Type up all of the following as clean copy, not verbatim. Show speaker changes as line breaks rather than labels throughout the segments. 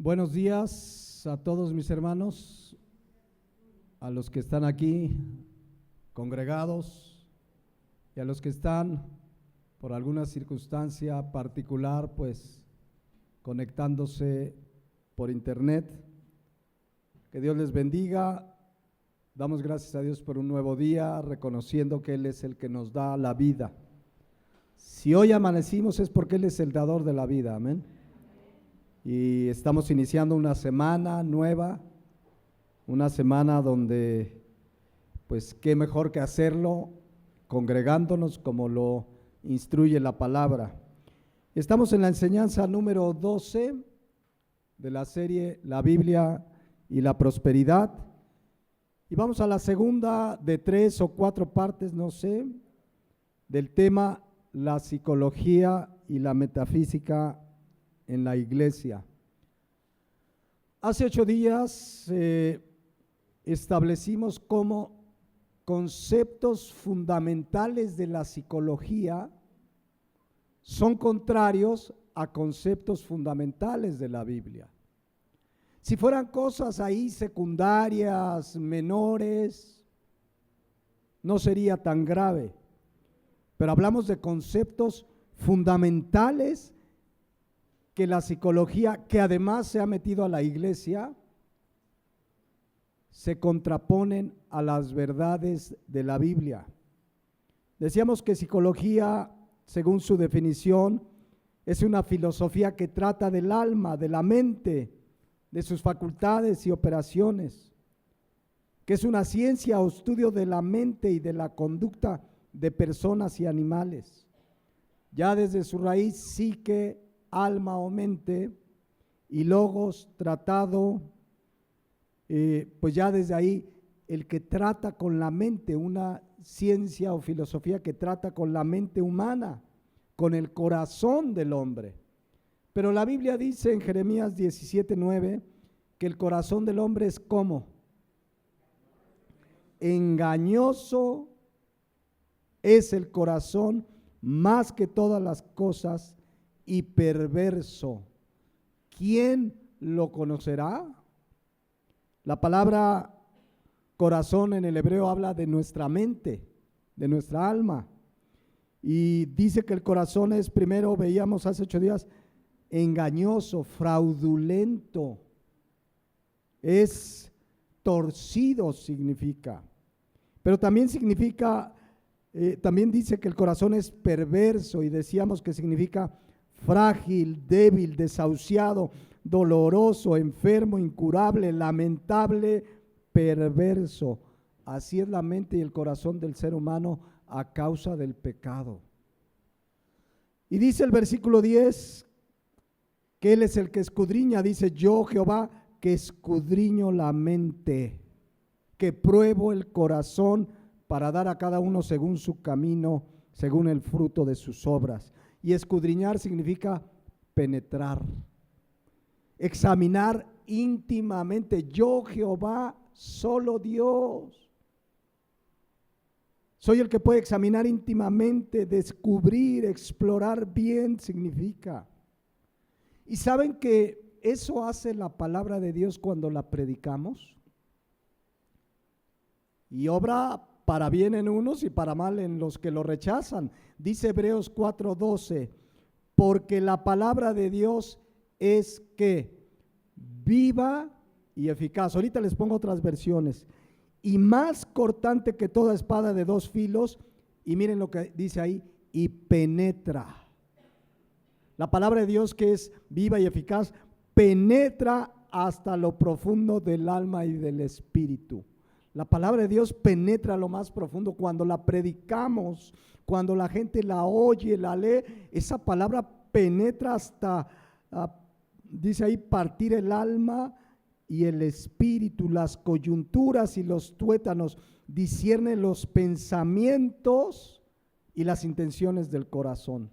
Buenos días a todos mis hermanos, a los que están aquí congregados y a los que están por alguna circunstancia particular, pues conectándose por internet. Que Dios les bendiga. Damos gracias a Dios por un nuevo día, reconociendo que Él es el que nos da la vida. Si hoy amanecimos es porque Él es el dador de la vida, amén. Y estamos iniciando una semana nueva, una semana donde, pues qué mejor que hacerlo congregándonos como lo instruye la palabra. Estamos en la enseñanza número 12 de la serie La Biblia y la Prosperidad. Y vamos a la segunda de 3 o 4 partes, no sé, del tema la psicología y la metafísica en la iglesia. Hace 8 días establecimos como conceptos fundamentales de la psicología son contrarios a conceptos fundamentales de la Biblia. Si fueran cosas ahí secundarias, menores, no sería tan grave, pero hablamos de conceptos fundamentales que la psicología, que además se ha metido a la iglesia, se contraponen a las verdades de la Biblia. Decíamos que psicología, según su definición, es una filosofía que trata del alma, de la mente, de sus facultades y operaciones, que es una ciencia o estudio de la mente y de la conducta de personas y animales. Ya desde su raíz, psique, alma o mente, y logos, tratado, pues ya desde ahí el que trata con la mente, una ciencia o filosofía que trata con la mente humana, con el corazón del hombre. Pero la Biblia dice en Jeremías 17:9 que el corazón del hombre es como engañoso es el corazón más que todas las cosas y perverso. ¿Quién lo conocerá? La palabra corazón en el hebreo habla de nuestra mente, de nuestra alma. Y dice que el corazón es, primero veíamos hace 8 días, engañoso, fraudulento, es torcido significa, pero también significa, también dice que el corazón es perverso y decíamos que significa frágil, débil, desahuciado, doloroso, enfermo, incurable, lamentable, perverso. Así es la mente y el corazón del ser humano a causa del pecado. Y dice el versículo 10 que Él es el que escudriña, dice yo Jehová que escudriño la mente, que pruebo el corazón para dar a cada uno según su camino, según el fruto de sus obras. Y escudriñar significa penetrar, examinar íntimamente. Yo Jehová, solo Dios. Soy el que puede examinar íntimamente, descubrir, explorar bien significa. Y saben que eso hace la palabra de Dios cuando la predicamos. Y obra para bien en unos y para mal en los que lo rechazan. Dice Hebreos 4:12, porque la palabra de Dios es que viva y eficaz. Ahorita les pongo otras versiones. Y más cortante que toda espada de 2 filos, y miren lo que dice ahí, y penetra. La palabra de Dios que es viva y eficaz, penetra hasta lo profundo del alma y del espíritu. La palabra de Dios penetra lo más profundo. Cuando la predicamos, cuando la gente la oye, la lee, esa palabra penetra hasta, dice ahí, partir el alma y el espíritu, las coyunturas y los tuétanos, discierne los pensamientos y las intenciones del corazón.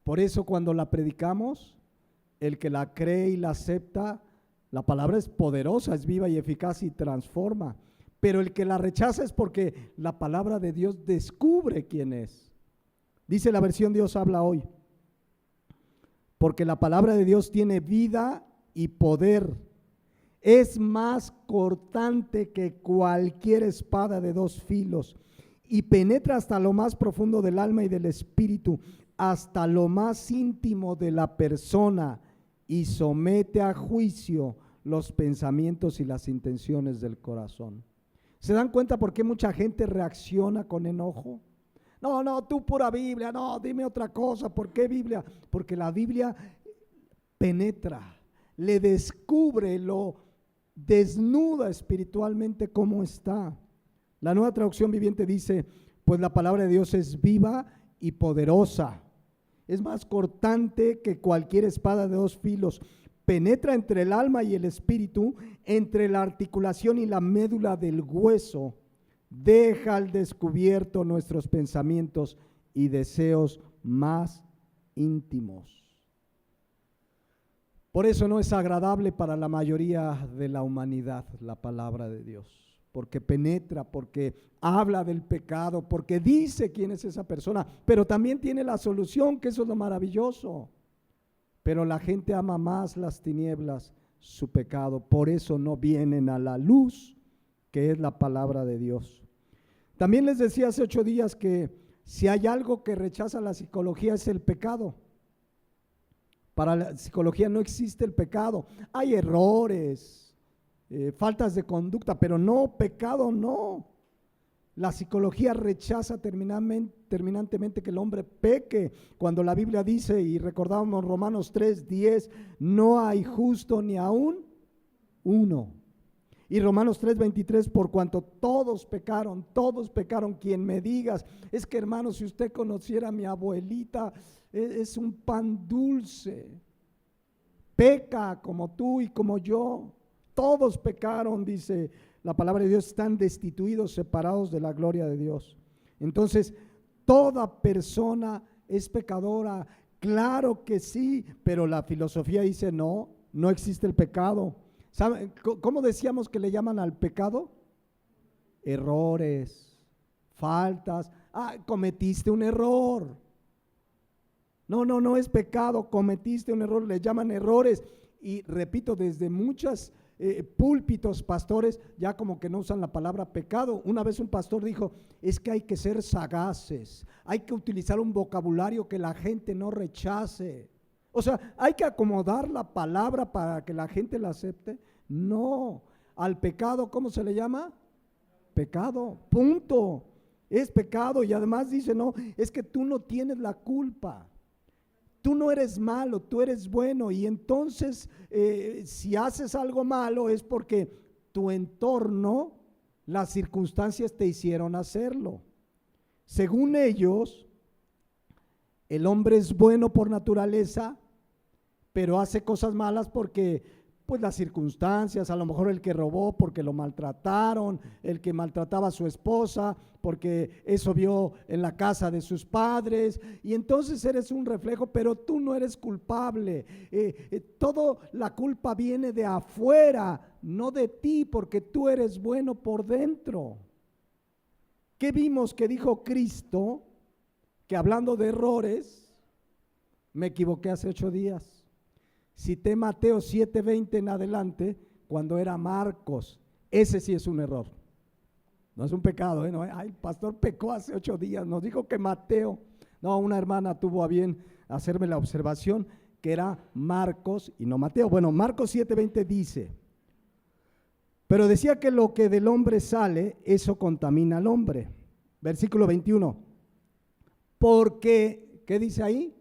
Por eso cuando la predicamos, el que la cree y la acepta, la palabra es poderosa, es viva y eficaz y transforma. Pero el que la rechaza es porque la palabra de Dios descubre quién es. Dice la versión Dios habla hoy. porque la palabra de Dios tiene vida y poder. Es más cortante que cualquier espada de dos filos y penetra hasta lo más profundo del alma y del espíritu, hasta lo más íntimo de la persona, y somete a juicio los pensamientos y las intenciones del corazón. ¿Se dan cuenta por qué mucha gente reacciona con enojo? No, tú pura Biblia, no, dime otra cosa. ¿Por qué Biblia? Porque la Biblia penetra, le descubre, lo desnuda espiritualmente cómo está. La Nueva Traducción Viviente dice, pues la palabra de Dios es viva y poderosa. Es más cortante que cualquier espada de dos filos. Penetra entre el alma y el espíritu, entre la articulación y la médula del hueso. Deja al descubierto nuestros pensamientos y deseos más íntimos. Por eso no es agradable para la mayoría de la humanidad la palabra de Dios, porque penetra, porque habla del pecado, porque dice quién es esa persona, pero también tiene la solución, que eso es lo maravilloso. Pero la gente ama más las tinieblas, su pecado, por eso no vienen a la luz, que es la palabra de Dios. También les decía hace 8 días que si hay algo que rechaza la psicología es el pecado. Para la psicología no existe el pecado, hay errores, faltas de conducta, pero no, pecado no. La psicología rechaza terminantemente que el hombre peque, cuando la Biblia dice, y recordábamos Romanos 3:10, no hay justo ni aún uno. Y Romanos 3:23, por cuanto todos pecaron, quien me digas, es que hermano, si usted conociera a mi abuelita, es un pan dulce, peca como tú y como yo, todos pecaron, dice la palabra de Dios, están destituidos, separados de la gloria de Dios. Entonces, toda persona es pecadora, claro que sí, pero la filosofía dice no existe el pecado. ¿Saben cómo decíamos que le llaman al pecado? Errores, faltas. Cometiste un error. No es pecado, cometiste un error, le llaman errores. Y repito, desde muchos púlpitos, pastores, ya como que no usan la palabra pecado. Una vez un pastor dijo, es que hay que ser sagaces, hay que utilizar un vocabulario que la gente no rechace. O sea, hay que acomodar la palabra para que la gente la acepte. No, al pecado, ¿cómo se le llama? Pecado, punto. Es pecado y además dice, no, es que tú no tienes la culpa. Tú no eres malo, tú eres bueno, y entonces si haces algo malo es porque tu entorno, las circunstancias te hicieron hacerlo. Según ellos, el hombre es bueno por naturaleza, pero hace cosas malas porque pues las circunstancias, a lo mejor el que robó porque lo maltrataron, el que maltrataba a su esposa porque eso vio en la casa de sus padres, y entonces eres un reflejo, pero tú no eres culpable. Toda la culpa viene de afuera, no de ti, porque tú eres bueno por dentro. ¿Qué vimos que dijo Cristo? Que hablando de errores, me equivoqué hace 8 días. Cité Mateo 7:20 en adelante, cuando era Marcos. Ese sí es un error. No es un pecado, no, el pastor pecó hace 8 días, nos dijo que Mateo. No, una hermana tuvo a bien hacerme la observación que era Marcos y no Mateo. Bueno, Marcos 7:20 dice, pero decía que lo que del hombre sale, eso contamina al hombre. Versículo 21, porque, ¿qué dice ahí?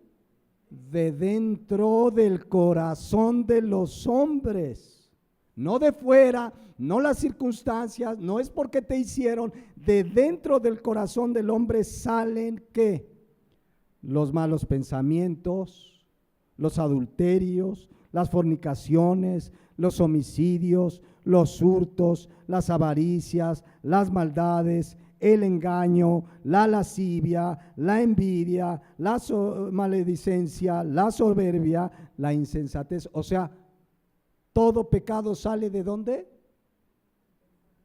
De dentro del corazón de los hombres, no de fuera, no las circunstancias, no es porque te hicieron, de dentro del corazón del hombre salen ¿qué? Los malos pensamientos, los adulterios, las fornicaciones, los homicidios, los hurtos, las avaricias, las maldades, el engaño, la lascivia, la envidia, la maledicencia, la soberbia, la insensatez. O sea, todo pecado sale ¿de dónde?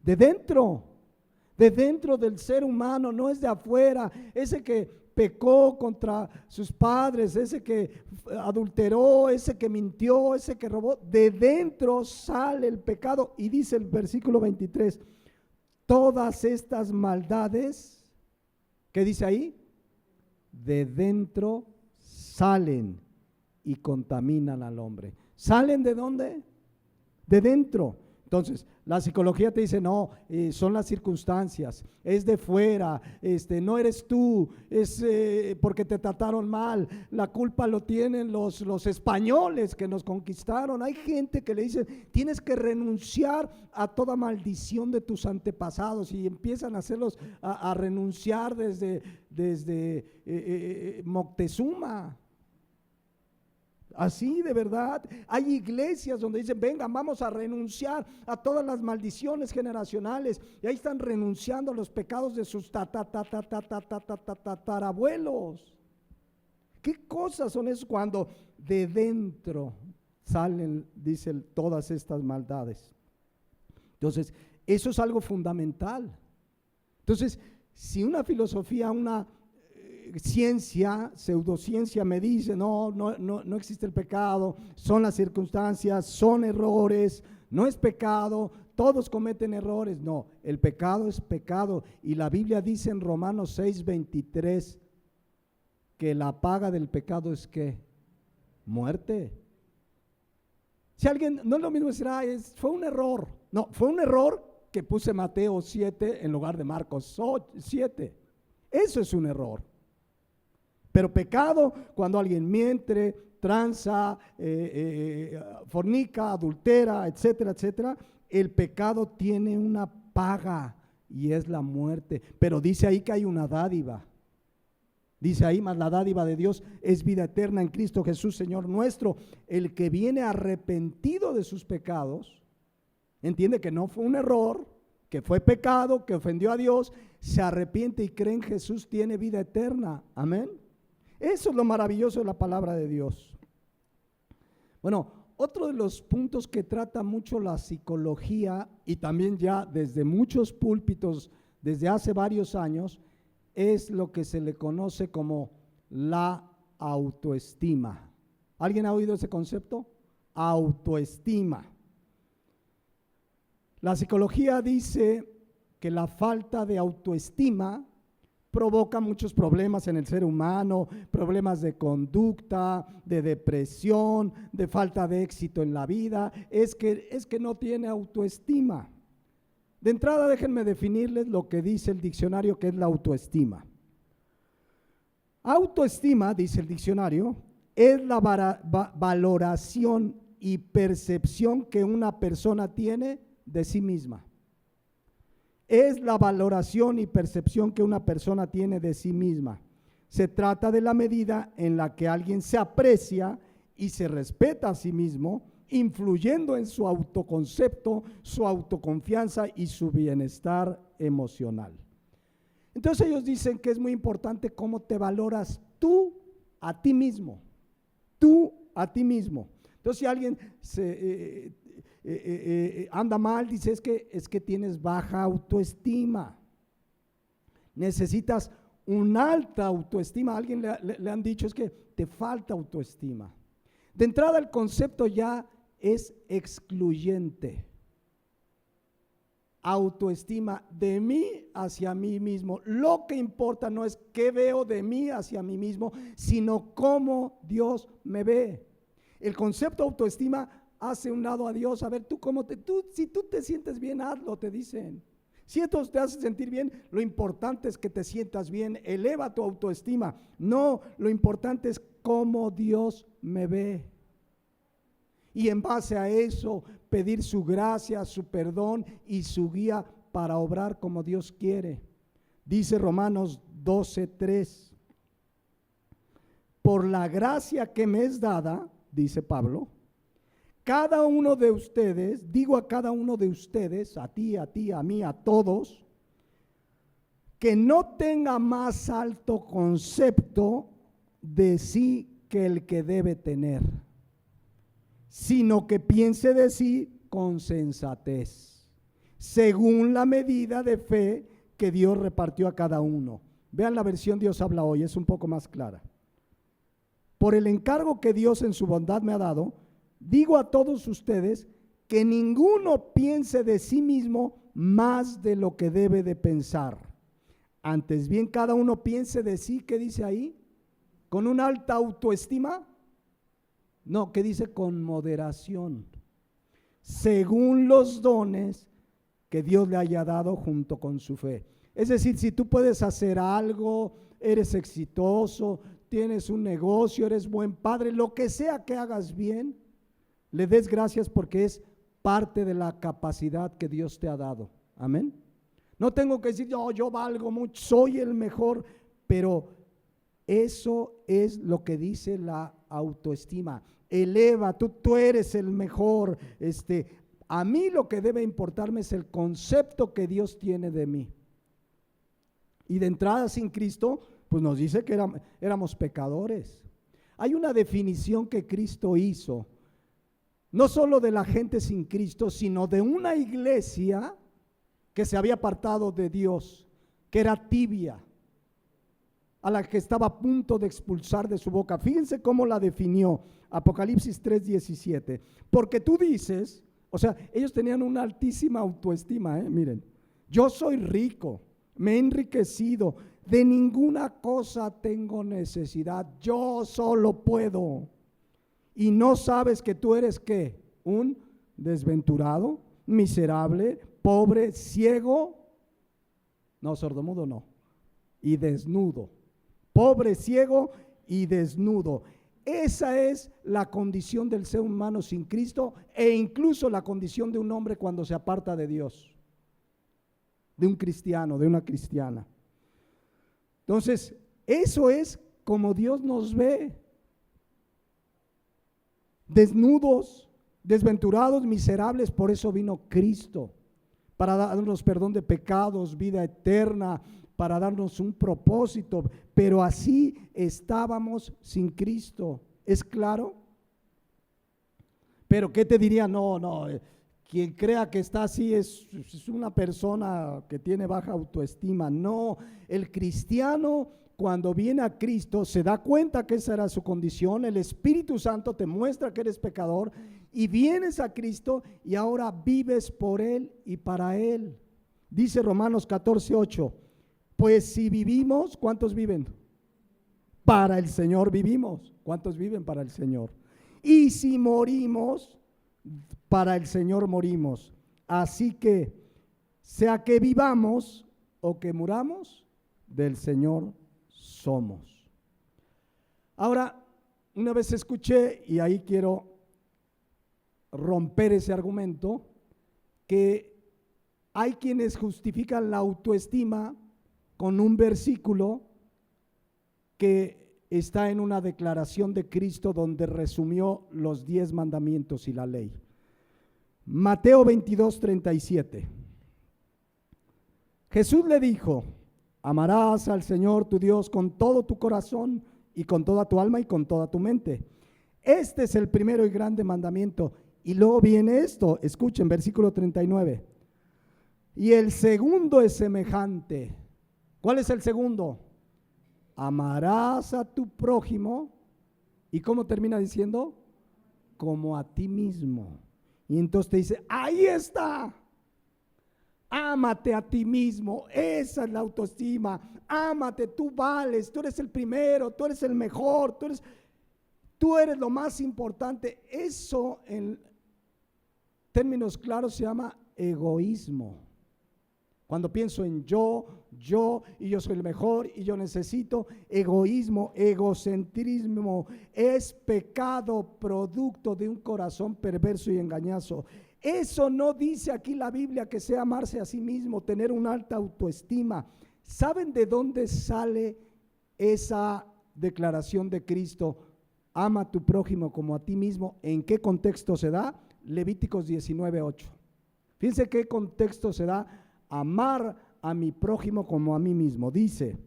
De dentro del ser humano, no es de afuera. Ese que pecó contra sus padres, ese que adulteró, ese que mintió, ese que robó, de dentro sale el pecado. Y dice el versículo 23, todas estas maldades, ¿qué dice ahí? De dentro salen y contaminan al hombre. ¿Salen de dónde? De dentro. Entonces, la psicología te dice, no, son las circunstancias, es de fuera, no eres tú, es porque te trataron mal, la culpa lo tienen los españoles que nos conquistaron. Hay gente que le dice, tienes que renunciar a toda maldición de tus antepasados, y empiezan a hacerlos a renunciar desde Moctezuma. Así de verdad, hay iglesias donde dicen, venga, vamos a renunciar a todas las maldiciones generacionales, y ahí están renunciando a los pecados de sus tatarabuelos. ¿Qué cosas son esas cuando de dentro salen, dicen, todas estas maldades? Entonces, eso es algo fundamental. Entonces, si una filosofía, una ciencia, pseudociencia me dice, no existe el pecado, son las circunstancias, son errores, no es pecado, todos cometen errores. No, el pecado es pecado, y la Biblia dice en Romanos 6:23 que la paga del pecado es ¿qué? Muerte. Si alguien, no es lo mismo decir, fue un error. No, fue un error que puse Mateo 7 en lugar de Marcos 7. Eso es un error. Pero pecado, cuando alguien miente, tranza, fornica, adultera, etcétera, etcétera, el pecado tiene una paga y es la muerte. Pero dice ahí que hay una dádiva. Dice ahí, mas la dádiva de Dios es vida eterna en Cristo Jesús, Señor nuestro. El que viene arrepentido de sus pecados, entiende que no fue un error, que fue pecado, que ofendió a Dios, se arrepiente y cree en Jesús, tiene vida eterna. Amén. Eso es lo maravilloso de la palabra de Dios. Bueno, otro de los puntos que trata mucho la psicología, y también ya desde muchos púlpitos, desde hace varios años, es lo que se le conoce como la autoestima. ¿Alguien ha oído ese concepto? Autoestima. La psicología dice que la falta de autoestima provoca muchos problemas en el ser humano, problemas de conducta, de depresión, de falta de éxito en la vida. Es que no tiene autoestima. De entrada, déjenme definirles lo que dice el diccionario que es la autoestima. Autoestima, dice el diccionario, es la valoración y percepción que una persona tiene de sí misma. Es la valoración y percepción que una persona tiene de sí misma. Se trata de la medida en la que alguien se aprecia y se respeta a sí mismo, influyendo en su autoconcepto, su autoconfianza y su bienestar emocional. Entonces ellos dicen que es muy importante cómo te valoras tú a ti mismo. Tú a ti mismo. Entonces si alguien anda mal, dice es que tienes baja autoestima. Necesitas una alta autoestima. A alguien le han dicho es que te falta autoestima. De entrada el concepto ya es excluyente. Autoestima de mí hacia mí mismo. Lo que importa no es qué veo de mí hacia mí mismo, sino cómo Dios me ve. El concepto autoestima hace un lado a Dios. A ver, si tú te sientes bien, hazlo, te dicen. Si esto te hace sentir bien, lo importante es que te sientas bien. Eleva tu autoestima. No, lo importante es cómo Dios me ve. Y en base a eso, pedir su gracia, su perdón y su guía para obrar como Dios quiere. Dice Romanos 12:3. Por la gracia que me es dada, dice Pablo, cada uno de ustedes, digo a cada uno de ustedes, a ti, a mí, a todos, que no tenga más alto concepto de sí que el que debe tener, sino que piense de sí con sensatez, según la medida de fe que Dios repartió a cada uno. Vean la versión Dios habla hoy, es un poco más clara. Por el encargo que Dios en su bondad me ha dado, digo a todos ustedes que ninguno piense de sí mismo más de lo que debe de pensar. Antes bien, cada uno piense de sí, ¿qué dice ahí? ¿Con una alta autoestima? No, ¿qué dice? Con moderación, según los dones que Dios le haya dado junto con su fe. Es decir, si tú puedes hacer algo, eres exitoso, tienes un negocio, eres buen padre, lo que sea que hagas bien, le des gracias porque es parte de la capacidad que Dios te ha dado. Amén. No tengo que decir, yo valgo mucho, soy el mejor, pero eso es lo que dice la autoestima. Eleva, tú eres el mejor. A mí lo que debe importarme es el concepto que Dios tiene de mí. Y de entrada sin Cristo, pues nos dice que éramos pecadores. Hay una definición que Cristo hizo, no solo de la gente sin Cristo, sino de una iglesia que se había apartado de Dios, que era tibia, a la que estaba a punto de expulsar de su boca. Fíjense cómo la definió, Apocalipsis 3:17. Porque tú dices, o sea, ellos tenían una altísima autoestima, miren, yo soy rico, me he enriquecido, de ninguna cosa tengo necesidad, yo solo puedo. Y no sabes que tú eres ¿qué? Un desventurado, miserable, pobre, ciego, no, sordomudo no, y desnudo. Pobre, ciego y desnudo. Esa es la condición del ser humano sin Cristo e incluso la condición de un hombre cuando se aparta de Dios, de un cristiano, de una cristiana. Entonces, eso es como Dios nos ve. Desnudos, desventurados, miserables, por eso vino Cristo, para darnos perdón de pecados, vida eterna, para darnos un propósito, pero así estábamos sin Cristo. ¿Es claro? Pero ¿qué te diría? No, quien crea que está así es una persona que tiene baja autoestima. No, el cristiano cuando viene a Cristo se da cuenta que esa era su condición, el Espíritu Santo te muestra que eres pecador y vienes a Cristo y ahora vives por Él y para Él. Dice Romanos 14:8, pues si vivimos, ¿cuántos viven? Para el Señor vivimos. ¿Cuántos viven para el Señor? Y si morimos, para el Señor morimos. Así que, sea que vivamos o que muramos, del Señor somos. Ahora, una vez escuché, y ahí quiero romper ese argumento, que hay quienes justifican la autoestima con un versículo que está en una declaración de Cristo donde resumió los 10 mandamientos y la ley. Mateo 22:37. Jesús le dijo, amarás al Señor tu Dios con todo tu corazón y con toda tu alma y con toda tu mente. Este es el primero y grande mandamiento. Y luego viene esto, escuchen, versículo 39. Y el segundo es semejante. ¿Cuál es el segundo? Amarás a tu prójimo. ¿Y cómo termina diciendo? Como a ti mismo. Y entonces te dice, ahí está. Ámate a ti mismo, esa es la autoestima. Ámate, tú vales, tú eres el primero, tú eres el mejor, tú eres lo más importante. Eso en términos claros se llama egoísmo. Cuando pienso en yo y yo soy el mejor y yo necesito, egoísmo, egocentrismo, es pecado producto de un corazón perverso y engañoso. Eso no dice aquí la Biblia que sea amarse a sí mismo, tener una alta autoestima. ¿Saben de dónde sale esa declaración de Cristo? Ama a tu prójimo como a ti mismo. ¿En qué contexto se da? Levíticos 19:8. Fíjense qué contexto se da. Amar a mi prójimo como a mí mismo. Dice,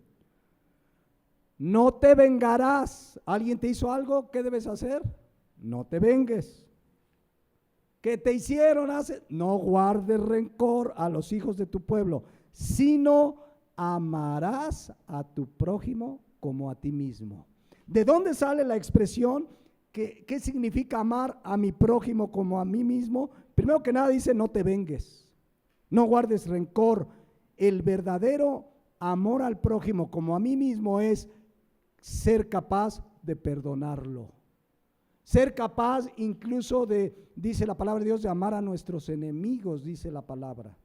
no te vengarás. ¿Alguien te hizo algo? ¿Qué debes hacer? No te vengues. ¿Qué te hicieron? No guardes rencor a los hijos de tu pueblo, sino amarás a tu prójimo como a ti mismo. ¿De dónde sale la expresión? ¿Qué significa amar a mi prójimo como a mí mismo? Primero que nada dice, no te vengues, no guardes rencor. El verdadero amor al prójimo como a mí mismo es ser capaz de perdonarlo. Ser capaz incluso de, dice la palabra de Dios, de amar a nuestros enemigos, dice la palabra.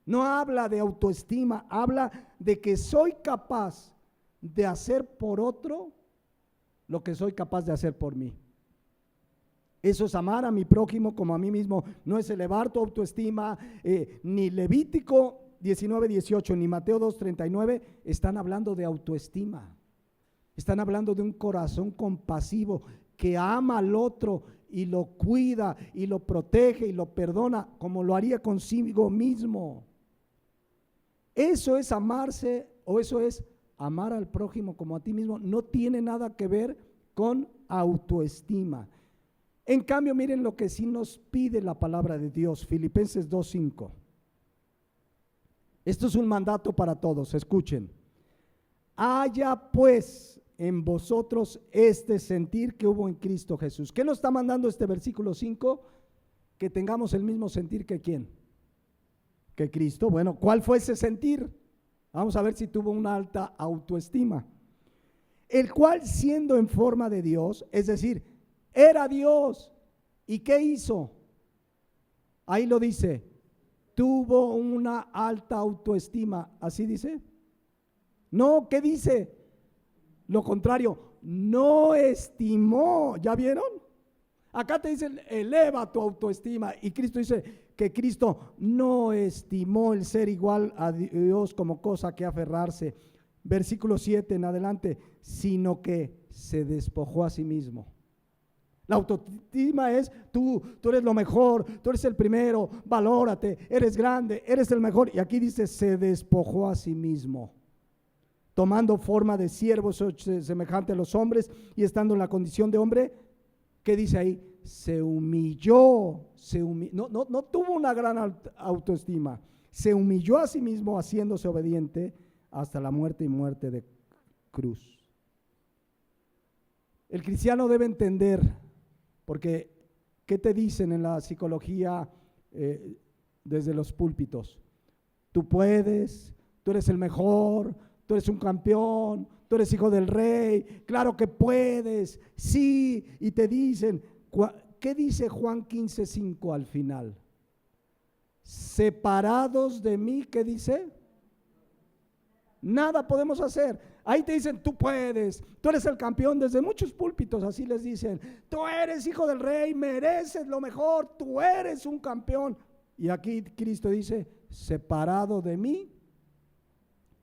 No habla de autoestima, habla de que soy capaz de hacer por otro lo que soy capaz de hacer por mí. Eso es amar a mi prójimo como a mí mismo. No es elevar tu autoestima, ni Levítico 19:18 ni Mateo 2:39 están hablando de autoestima. Están hablando de un corazón compasivo que ama al otro y lo cuida y lo protege y lo perdona como lo haría consigo mismo. Eso es amarse, o eso es amar al prójimo como a ti mismo. No tiene nada que ver con autoestima. En cambio, miren lo que sí nos pide la palabra de Dios, Filipenses 2:5. Esto es un mandato para todos, escuchen. Haya pues en vosotros este sentir que hubo en Cristo Jesús. ¿Qué nos está mandando este versículo 5? Que tengamos el mismo sentir que ¿quién? Que Cristo. Bueno, ¿cuál fue ese sentir? Vamos a ver si tuvo una alta autoestima. El cual, siendo en forma de Dios, es decir, era Dios. ¿Y qué hizo? Ahí lo dice, tuvo una alta autoestima. ¿Así dice? No, ¿qué dice? Lo contrario, no estimó. ¿Ya vieron? Acá te dicen, eleva tu autoestima. Y Cristo dice que Cristo no estimó el ser igual a Dios como cosa que aferrarse. Versículo 7 en adelante, sino que se despojó a sí mismo. La autoestima es tú eres lo mejor, tú eres el primero, valórate, eres grande, eres el mejor. Y aquí dice, se despojó a sí mismo, tomando forma de siervo semejante a los hombres y estando en la condición de hombre. ¿Qué dice ahí? Se humilló, no tuvo una gran autoestima, se humilló a sí mismo haciéndose obediente hasta la muerte y muerte de cruz. El cristiano debe entender, porque ¿qué te dicen en la psicología desde los púlpitos? Tú puedes, tú eres el mejor, tú eres un campeón, tú eres hijo del rey, claro que puedes, sí, y te dicen, ¿qué dice Juan 15:5 al final? Separados de mí, ¿qué dice? Nada podemos hacer. Ahí te dicen, tú puedes, tú eres el campeón. Desde muchos púlpitos así les dicen, tú eres hijo del rey, mereces lo mejor, tú eres un campeón. Y aquí Cristo dice, separado de mí,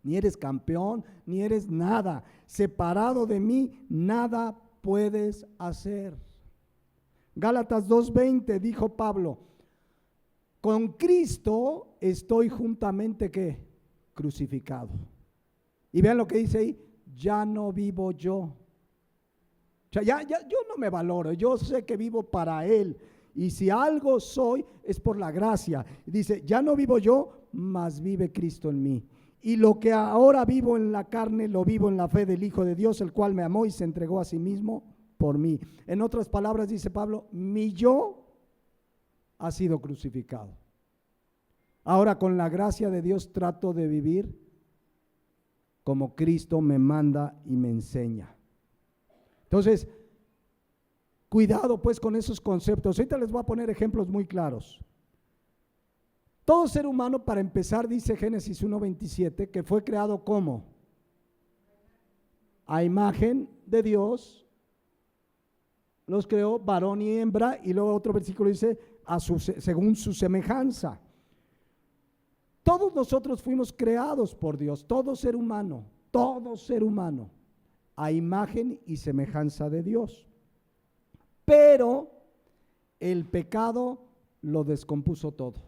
ni eres campeón, ni eres nada. Separado de mí, nada puedes hacer. Gálatas 2:20 dijo Pablo, con Cristo estoy juntamente ¿qué? Crucificado. Y vean lo que dice ahí, ya no vivo yo. O sea, yo no me valoro, yo sé que vivo para Él. Y si algo soy, es por la gracia. Dice, ya no vivo yo, mas vive Cristo en mí. Y lo que ahora vivo en la carne, lo vivo en la fe del Hijo de Dios, el cual me amó y se entregó a sí mismo por mí. En otras palabras, dice Pablo, mi yo ha sido crucificado. Ahora con la gracia de Dios trato de vivir como Cristo me manda y me enseña. Entonces, cuidado pues con esos conceptos. Ahorita les voy a poner ejemplos muy claros. Todo ser humano, para empezar, dice Génesis 1:27, que fue creado como a imagen de Dios, los creó varón y hembra, y luego otro versículo dice según su semejanza. Todos nosotros fuimos creados por Dios, todo ser humano, a imagen y semejanza de Dios. Pero el pecado lo descompuso todo.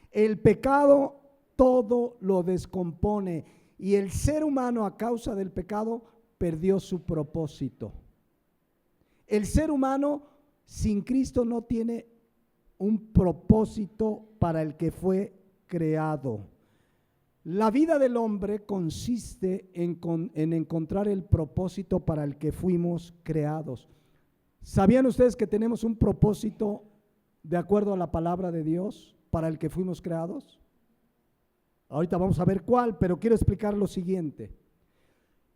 El pecado todo lo descompone y el ser humano a causa del pecado perdió su propósito. El ser humano sin Cristo no tiene un propósito para el que fue creado. La vida del hombre consiste en encontrar el propósito para el que fuimos creados. ¿Sabían ustedes que tenemos un propósito de acuerdo a la palabra de Dios para el que fuimos creados? Ahorita vamos a ver cuál, pero quiero explicar lo siguiente.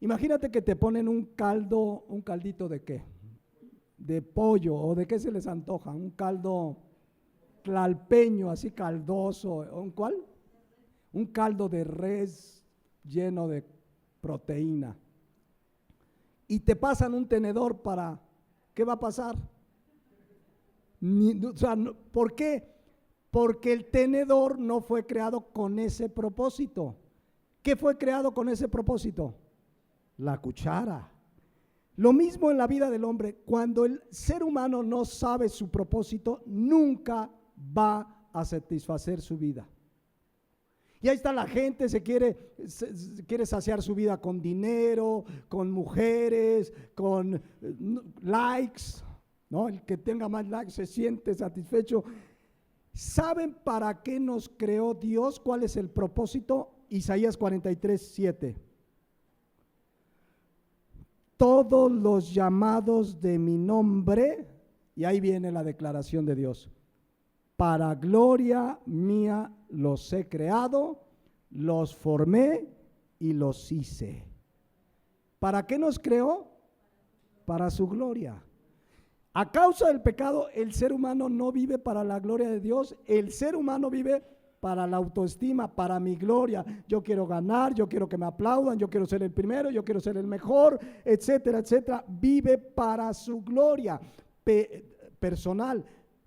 Imagínate que te ponen un caldito ¿de qué? De pollo, o de qué se les antoja, un caldo tlalpeño, así caldoso, ¿un cuál? Un caldo de res lleno de proteína. Y te pasan un tenedor para, ¿qué va a pasar? ¿Por qué? Porque el tenedor no fue creado con ese propósito. ¿Qué fue creado con ese propósito? La cuchara. Lo mismo en la vida del hombre. Cuando el ser humano no sabe su propósito, nunca va a satisfacer su vida. Y ahí está la gente, quiere saciar su vida con dinero, con mujeres, con likes, ¿no? El que tenga más likes se siente satisfecho. ¿Saben para qué nos creó Dios? ¿Cuál es el propósito? Isaías 43:7. Todos los llamados de mi nombre, y ahí viene la declaración de Dios, para gloria mía los he creado, los formé y los hice. ¿Para qué nos creó? Para su gloria. A causa del pecado, el ser humano no vive para la gloria de Dios, el ser humano vive para la autoestima, para mi gloria. Yo quiero ganar, yo quiero que me aplaudan, yo quiero ser el primero, yo quiero ser el mejor, etcétera, etcétera. Vive para su gloria personal.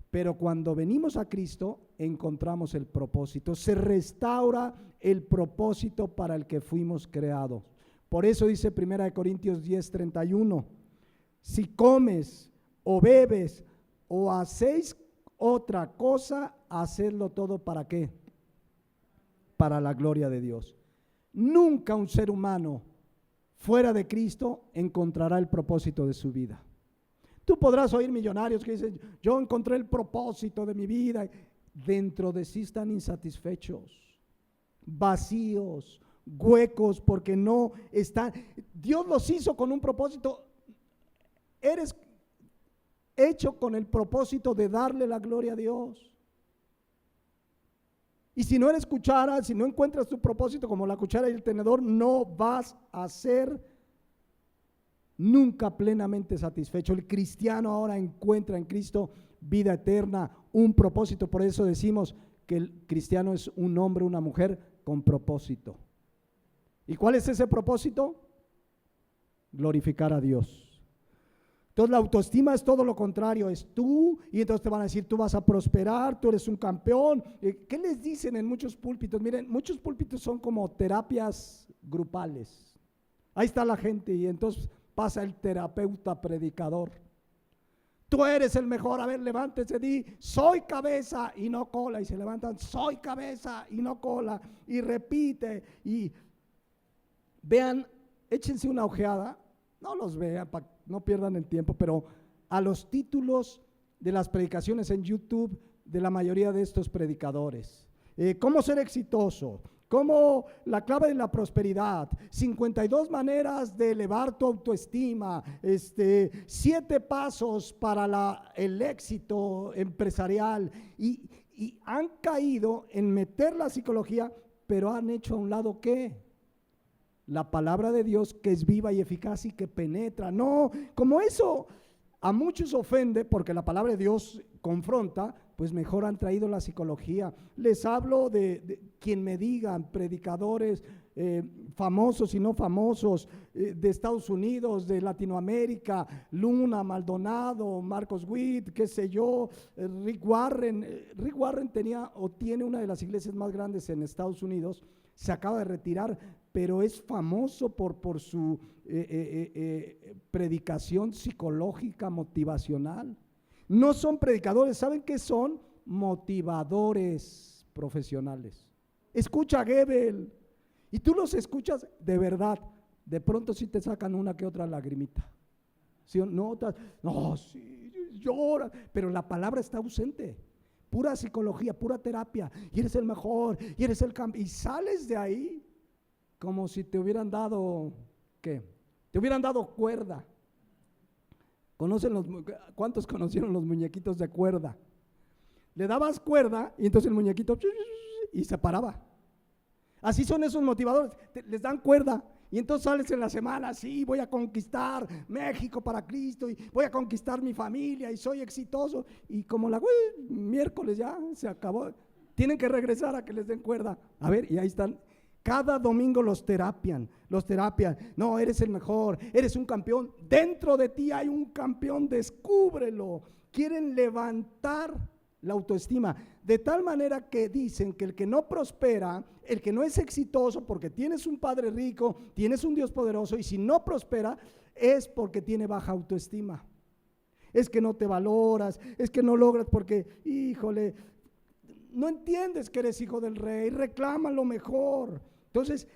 Pero cuando venimos a Cristo, encontramos el propósito. Se restaura el propósito para el que fuimos creados. Por eso dice 1 Corintios 10:31, si comes o bebes o hacéis otra cosa, hacedlo todo ¿para qué? Para la gloria de Dios. Nunca un ser humano fuera de Cristo encontrará el propósito de su vida. Tú podrás oír millonarios que dicen, yo encontré el propósito de mi vida. Dentro de sí están insatisfechos, vacíos, huecos, porque no están. Dios los hizo con un propósito. Eres hecho con el propósito de darle la gloria a Dios. Y si no eres cuchara, si no encuentras tu propósito como la cuchara y el tenedor, no vas a ser nunca plenamente satisfecho. El cristiano ahora encuentra en Cristo vida eterna, un propósito. Por eso decimos que el cristiano es un hombre, una mujer con propósito. ¿Y cuál es ese propósito? Glorificar a Dios. Entonces la autoestima es todo lo contrario, es tú, y entonces te van a decir, tú vas a prosperar, tú eres un campeón. ¿Qué les dicen en muchos púlpitos? Miren, muchos púlpitos son como terapias grupales. Ahí está la gente y entonces pasa el terapeuta predicador. Tú eres el mejor, a ver, levántese, di, soy cabeza y no cola, y se levantan, soy cabeza y no cola, y repite, y vean, échense una ojeada, no los vean, no pierdan el tiempo, pero a los títulos de las predicaciones en YouTube de la mayoría de estos predicadores, cómo ser exitoso, cómo la clave de la prosperidad, 52 maneras de elevar tu autoestima, 7 pasos para el éxito empresarial, y han caído en meter la psicología, pero han hecho a un lado ¿qué? La palabra de Dios, que es viva y eficaz y que penetra. No, como eso a muchos ofende porque la palabra de Dios confronta, pues mejor han traído la psicología. Les hablo de quien me digan, predicadores famosos y no famosos, de Estados Unidos, de Latinoamérica, Luna, Maldonado, Marcos Witt, qué sé yo, Rick Warren. Rick Warren tenía o tiene una de las iglesias más grandes en Estados Unidos, se acaba de retirar, pero es famoso por su predicación psicológica, motivacional. No son predicadores, ¿saben qué son? Motivadores profesionales. Escucha a Goebbels y tú los escuchas de verdad, de pronto sí te sacan una que otra lagrimita. ¿Sí? No, sí, llora, pero la palabra está ausente. pura psicología, pura terapia, y eres el mejor, y eres el campeón, y sales de ahí como si te hubieran dado, ¿qué? Te hubieran dado cuerda. ¿Cuántos conocieron los muñequitos de cuerda? Le dabas cuerda y entonces el muñequito y se paraba. Así son esos motivadores, les dan cuerda y entonces sales en la semana, sí, voy a conquistar México para Cristo y voy a conquistar mi familia y soy exitoso, y como miércoles ya se acabó, tienen que regresar a que les den cuerda. A ver, y ahí están. Cada domingo los terapian. No, eres el mejor, eres un campeón. Dentro de ti hay un campeón, descúbrelo. Quieren levantar la autoestima, de tal manera que dicen que el que no prospera, el que no es exitoso, porque tienes un padre rico, tienes un Dios poderoso, y si no prospera es porque tiene baja autoestima. Es que no te valoras, es que no logras porque, híjole, no entiendes que eres hijo del rey, reclama lo mejor. Entonces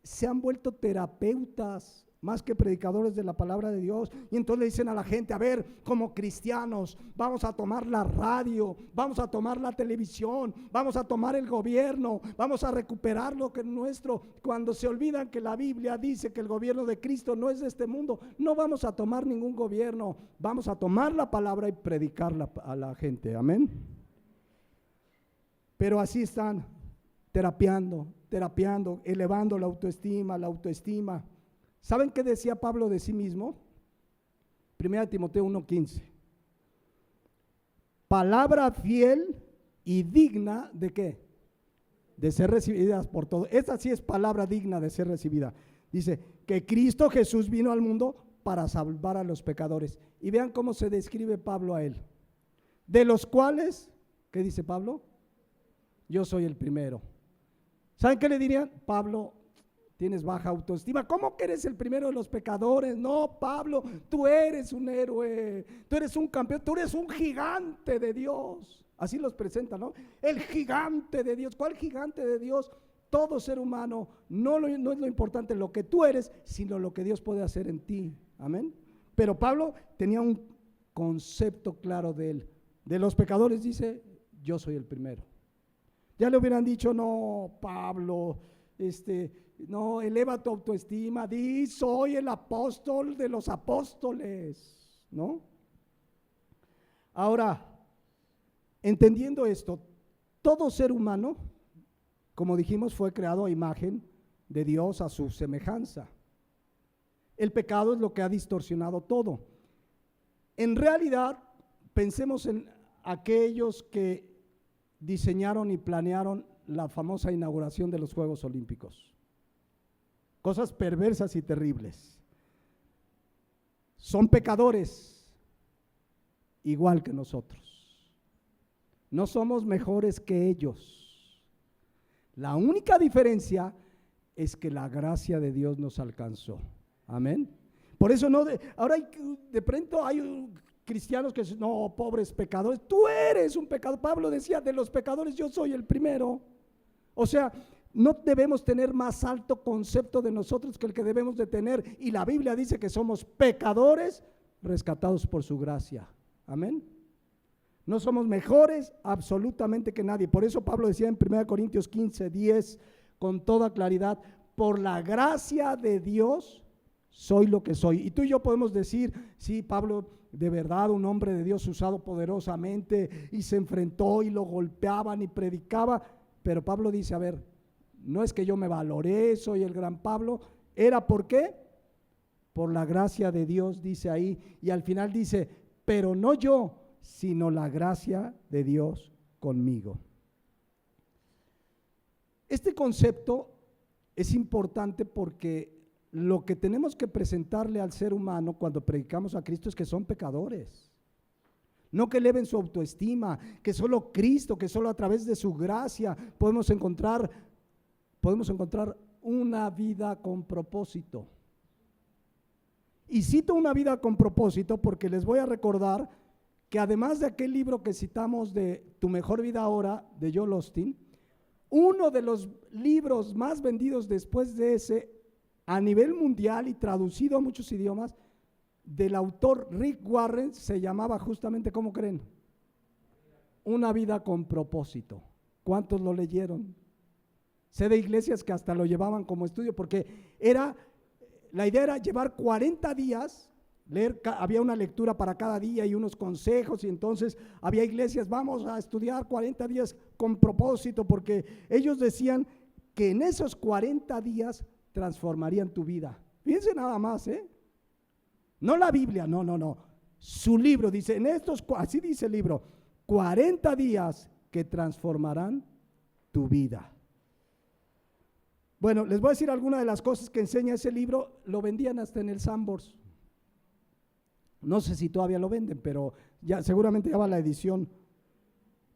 se han vuelto terapeutas más que predicadores de la palabra de Dios, y entonces le dicen a la gente, a ver, como cristianos vamos a tomar la radio, vamos a tomar la televisión, vamos a tomar el gobierno, vamos a recuperar lo que es nuestro, cuando se olvidan que la Biblia dice que el gobierno de Cristo no es de este mundo. No vamos a tomar ningún gobierno, vamos a tomar la palabra y predicarla a la gente, amén. Pero así están terapiando, elevando la autoestima. ¿Saben qué decía Pablo de sí mismo? 1 Timoteo 1:15. Palabra fiel y digna ¿de qué? De ser recibidas por todos. Esa sí es palabra digna de ser recibida. Dice que Cristo Jesús vino al mundo para salvar a los pecadores. Y vean cómo se describe Pablo a él. De los cuales, ¿qué dice Pablo? Yo soy el primero. ¿Saben qué le dirían? Pablo, tienes baja autoestima. ¿Cómo que eres el primero de los pecadores? No, Pablo, tú eres un héroe, tú eres un campeón, tú eres un gigante de Dios. Así los presentan, ¿no? El gigante de Dios. ¿Cuál gigante de Dios? Todo ser humano, no es lo importante lo que tú eres, sino lo que Dios puede hacer en ti. Amén. Pero Pablo tenía un concepto claro de él. De los pecadores dice, yo soy el primero. Ya le hubieran dicho, no, Pablo, no, eleva tu autoestima, di, soy el apóstol de los apóstoles, ¿no? Ahora, entendiendo esto, todo ser humano, como dijimos, fue creado a imagen de Dios, a su semejanza. El pecado es lo que ha distorsionado todo. En realidad, pensemos en aquellos que diseñaron y planearon la famosa inauguración de los Juegos Olímpicos. Cosas perversas y terribles. Son pecadores igual que nosotros. No somos mejores que ellos. La única diferencia es que la gracia de Dios nos alcanzó. Amén. Por eso ahora de pronto hay cristianos que dicen, no, pobres pecadores, tú eres un pecador. Pablo decía, de los pecadores yo soy el primero. O sea, no debemos tener más alto concepto de nosotros que el que debemos de tener, y la Biblia dice que somos pecadores rescatados por su gracia. Amén. No somos mejores absolutamente que nadie. Por eso Pablo decía en 1 Corintios 15:10 con toda claridad, por la gracia de Dios soy lo que soy. Y tú y yo podemos decir, sí, Pablo, de verdad, un hombre de Dios usado poderosamente, y se enfrentó y lo golpeaban y predicaba, pero Pablo dice, a ver, no es que yo me valoré, soy el gran Pablo, era ¿por qué? Por la gracia de Dios, dice ahí, y al final dice, pero no yo, sino la gracia de Dios conmigo. Este concepto es importante porque lo que tenemos que presentarle al ser humano cuando predicamos a Cristo es que son pecadores. No que eleven su autoestima, que solo Cristo, que solo a través de su gracia podemos encontrar una vida con propósito. Y cito una vida con propósito porque les voy a recordar que además de aquel libro que citamos de Tu mejor vida ahora, de Joel Osteen, uno de los libros más vendidos después de ese a nivel mundial y traducido a muchos idiomas, del autor Rick Warren, se llamaba justamente, ¿cómo creen? una vida con propósito. ¿Cuántos lo leyeron? Sé de iglesias que hasta lo llevaban como estudio, porque la idea era llevar 40 días, había una lectura para cada día y unos consejos, y entonces había iglesias, vamos a estudiar 40 días con propósito, porque ellos decían que en esos 40 días transformarían tu vida. Fíjense nada más, no la Biblia, no. Su libro dice, así dice el libro, 40 días que transformarán tu vida. Bueno, les voy a decir algunas de las cosas que enseña ese libro. Lo vendían hasta en el Sanborns. No sé si todavía lo venden, pero ya seguramente ya va la edición.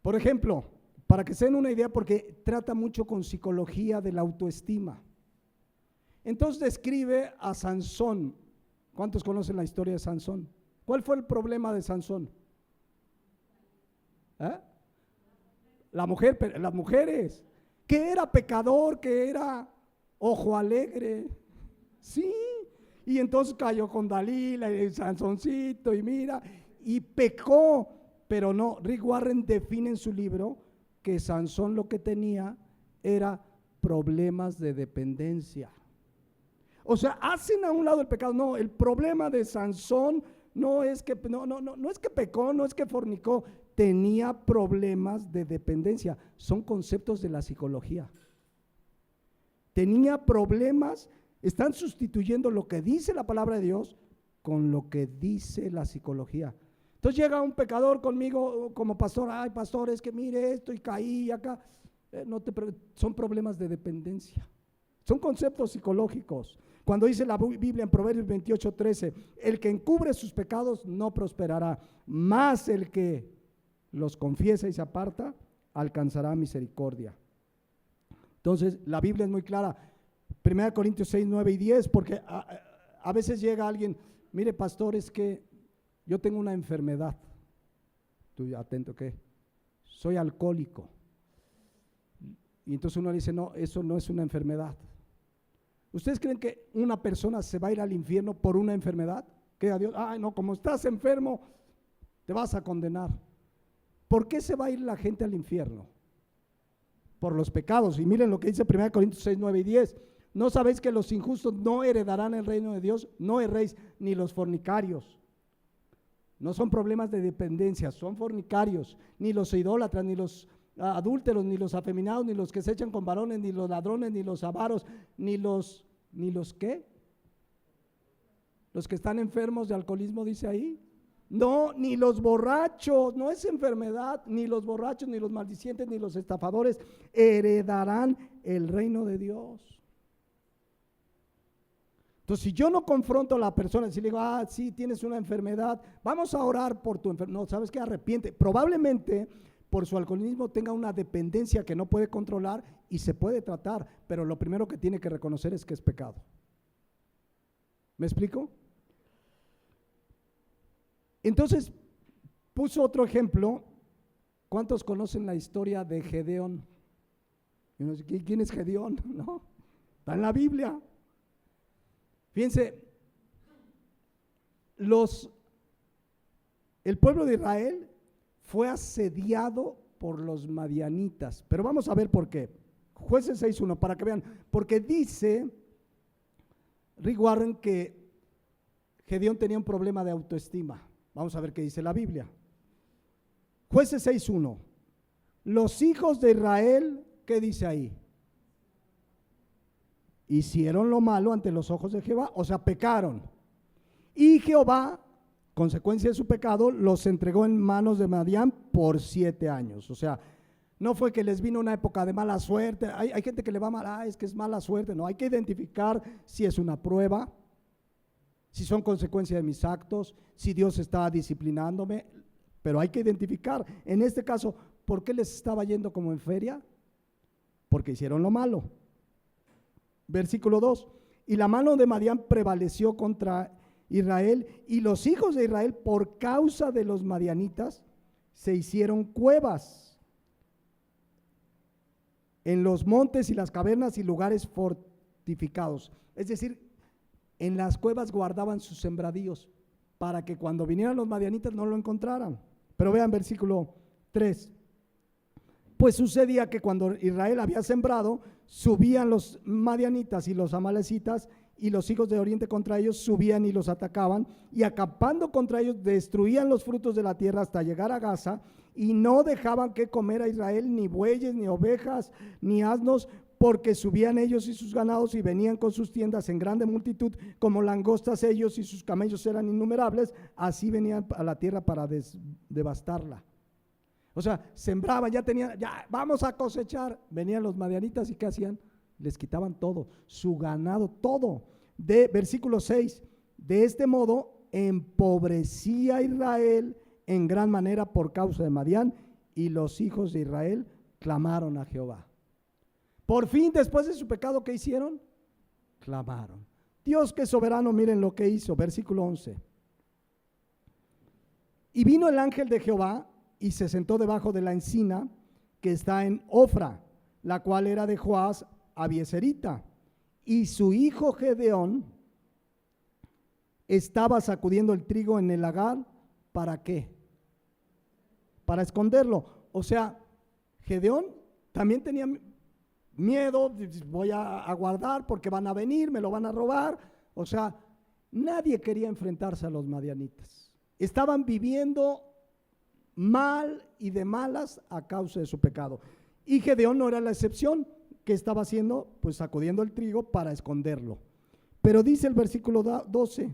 Por ejemplo, para que se den una idea, porque trata mucho con psicología de la autoestima. Entonces describe a Sansón. ¿Cuántos conocen la historia de Sansón? ¿Cuál fue el problema de Sansón? Las mujeres, que era pecador, que era ojo alegre, sí, y entonces cayó con Dalila y Sansoncito y mira, y pecó, pero no, Rick Warren define en su libro que Sansón lo que tenía era problemas de dependencia. O sea, hacen a un lado el pecado. No, el problema de Sansón no es que pecó, no es que fornicó, tenía problemas de dependencia. Son conceptos de la psicología. Tenía problemas, están sustituyendo lo que dice la palabra de Dios con lo que dice la psicología. Entonces llega un pecador conmigo como pastor, ay pastor, es que mire esto y caí acá. Son problemas de dependencia. Son conceptos psicológicos. Cuando dice la Biblia en Proverbios 28:13, el que encubre sus pecados no prosperará, mas el que los confiesa y se aparta alcanzará misericordia. Entonces la Biblia es muy clara. 1 Corintios 6, 9 y 10, porque a veces llega alguien, mire pastor, es que yo tengo una enfermedad. Tú atento, ¿qué? Soy alcohólico. Y entonces uno le dice, no, eso no es una enfermedad. ¿Ustedes creen que una persona se va a ir al infierno por una enfermedad? Que a Dios, ay no, como estás enfermo, te vas a condenar. ¿Por qué se va a ir la gente al infierno? Por los pecados. Y miren lo que dice 1 Corintios 6, 9 y 10. ¿No sabéis que los injustos no heredarán el reino de Dios? No erréis, ni los fornicarios. No son problemas de dependencia, son fornicarios, ni los idólatras, ni los adúlteros, ni los afeminados, ni los que se echan con varones, ni los ladrones, ni los avaros, ni los ¿qué? Los que están enfermos de alcoholismo, dice ahí. No, ni los borrachos, no es enfermedad, ni los borrachos, ni los maldicientes, ni los estafadores heredarán el reino de Dios. Entonces, si yo no confronto a la persona, si le digo, sí, tienes una enfermedad, vamos a orar por tu enfermedad, no, ¿sabes qué? Arrepiente. Probablemente por su alcoholismo tenga una dependencia que no puede controlar y se puede tratar, pero lo primero que tiene que reconocer es que es pecado. ¿Me explico? Entonces, puso otro ejemplo. ¿Cuántos conocen la historia de Gedeón? ¿Quién es Gedeón? ¿No? Está en la Biblia. Fíjense, el pueblo de Israel fue asediado por los madianitas, pero vamos a ver por qué. Jueces 6:1, para que vean, porque dice Rick Warren que Gedeón tenía un problema de autoestima. Vamos a ver qué dice la Biblia. Jueces 6:1, los hijos de Israel, ¿qué dice ahí? Hicieron lo malo ante los ojos de Jehová, o sea, pecaron. Y Jehová, consecuencia de su pecado, los entregó en manos de Madián por 7 años. O sea, no fue que les vino una época de mala suerte. Hay gente que le va mal, es que es mala suerte. No, hay que identificar si es una prueba, si son consecuencia de mis actos, si Dios está disciplinándome, pero hay que identificar. En este caso, ¿por qué les estaba yendo como en feria? Porque hicieron lo malo. Versículo 2, y la mano de Madián prevaleció contra Israel, y los hijos de Israel, por causa de los madianitas, se hicieron cuevas en los montes y las cavernas y lugares fortificados. Es decir, en las cuevas guardaban sus sembradíos para que cuando vinieran los madianitas no lo encontraran. Pero vean versículo 3, Pues sucedía que cuando Israel había sembrado, subían los madianitas y los amalecitas y los hijos de oriente contra ellos, subían y los atacaban, y acampando contra ellos destruían los frutos de la tierra hasta llegar a Gaza, y no dejaban que comer a Israel ni bueyes, ni ovejas, ni asnos, porque subían ellos y sus ganados y venían con sus tiendas en grande multitud, como langostas ellos, y sus camellos eran innumerables, así venían a la tierra para devastarla. O sea, sembraban, ya tenían, ya vamos a cosechar, venían los madianitas y ¿qué hacían? Les quitaban todo, su ganado, todo. De versículo 6, de este modo empobrecía Israel en gran manera por causa de Madián, y los hijos de Israel clamaron a Jehová. Por fin, después de su pecado, ¿qué hicieron? Clamaron. Dios que es soberano, miren lo que hizo, versículo 11. Y vino el ángel de Jehová y se sentó debajo de la encina que está en Ofra, la cual era de Joás Abieserita, y su hijo Gedeón estaba sacudiendo el trigo en el lagar. ¿Para qué? Para esconderlo. O sea, Gedeón también tenía miedo, voy a guardar porque van a venir, me lo van a robar. O sea, nadie quería enfrentarse a los madianitas. Estaban viviendo mal y de malas a causa de su pecado. Y Gedeón no era la excepción. ¿Qué estaba haciendo? Pues sacudiendo el trigo para esconderlo. Pero dice el versículo 12,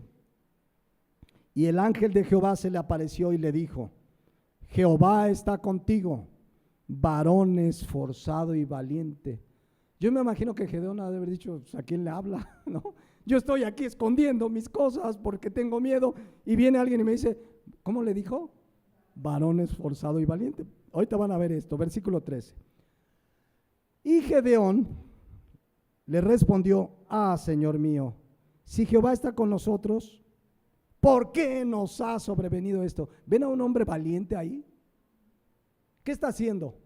y el ángel de Jehová se le apareció y le dijo: Jehová está contigo, varón esforzado y valiente. Yo me imagino que Gedeón ha de haber dicho: ¿a quién le habla? ¿No? Yo estoy aquí escondiendo mis cosas porque tengo miedo, y viene alguien y me dice, ¿cómo le dijo? Varón esforzado y valiente. Ahorita van a ver esto, versículo 13. Y Gedeón le respondió: Señor mío, si Jehová está con nosotros, ¿por qué nos ha sobrevenido esto? ¿Ven a un hombre valiente ahí? ¿Qué está haciendo?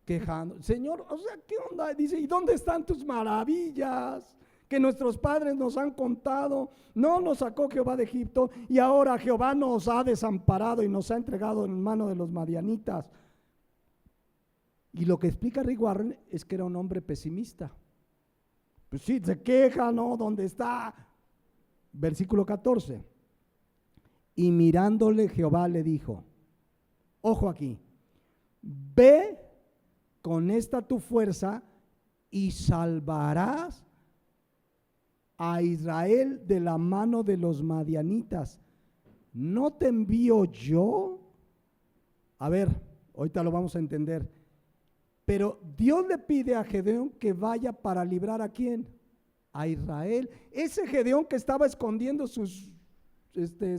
Quejando. Señor, o sea, ¿qué onda? Dice, ¿y dónde están tus maravillas que nuestros padres nos han contado? No nos sacó Jehová de Egipto, y ahora Jehová nos ha desamparado y nos ha entregado en mano de los madianitas. Y lo que explica Rick Warren es que era un hombre pesimista. Pues sí, se queja, ¿no? ¿Dónde está? Versículo 14. Y mirándole Jehová le dijo, ojo aquí, ve con esta tu fuerza y salvarás a Israel de la mano de los madianitas. ¿No te envío yo? A ver, ahorita lo vamos a entender. Pero Dios le pide a Gedeón que vaya para librar ¿a quién? A Israel. Ese Gedeón que estaba escondiendo sus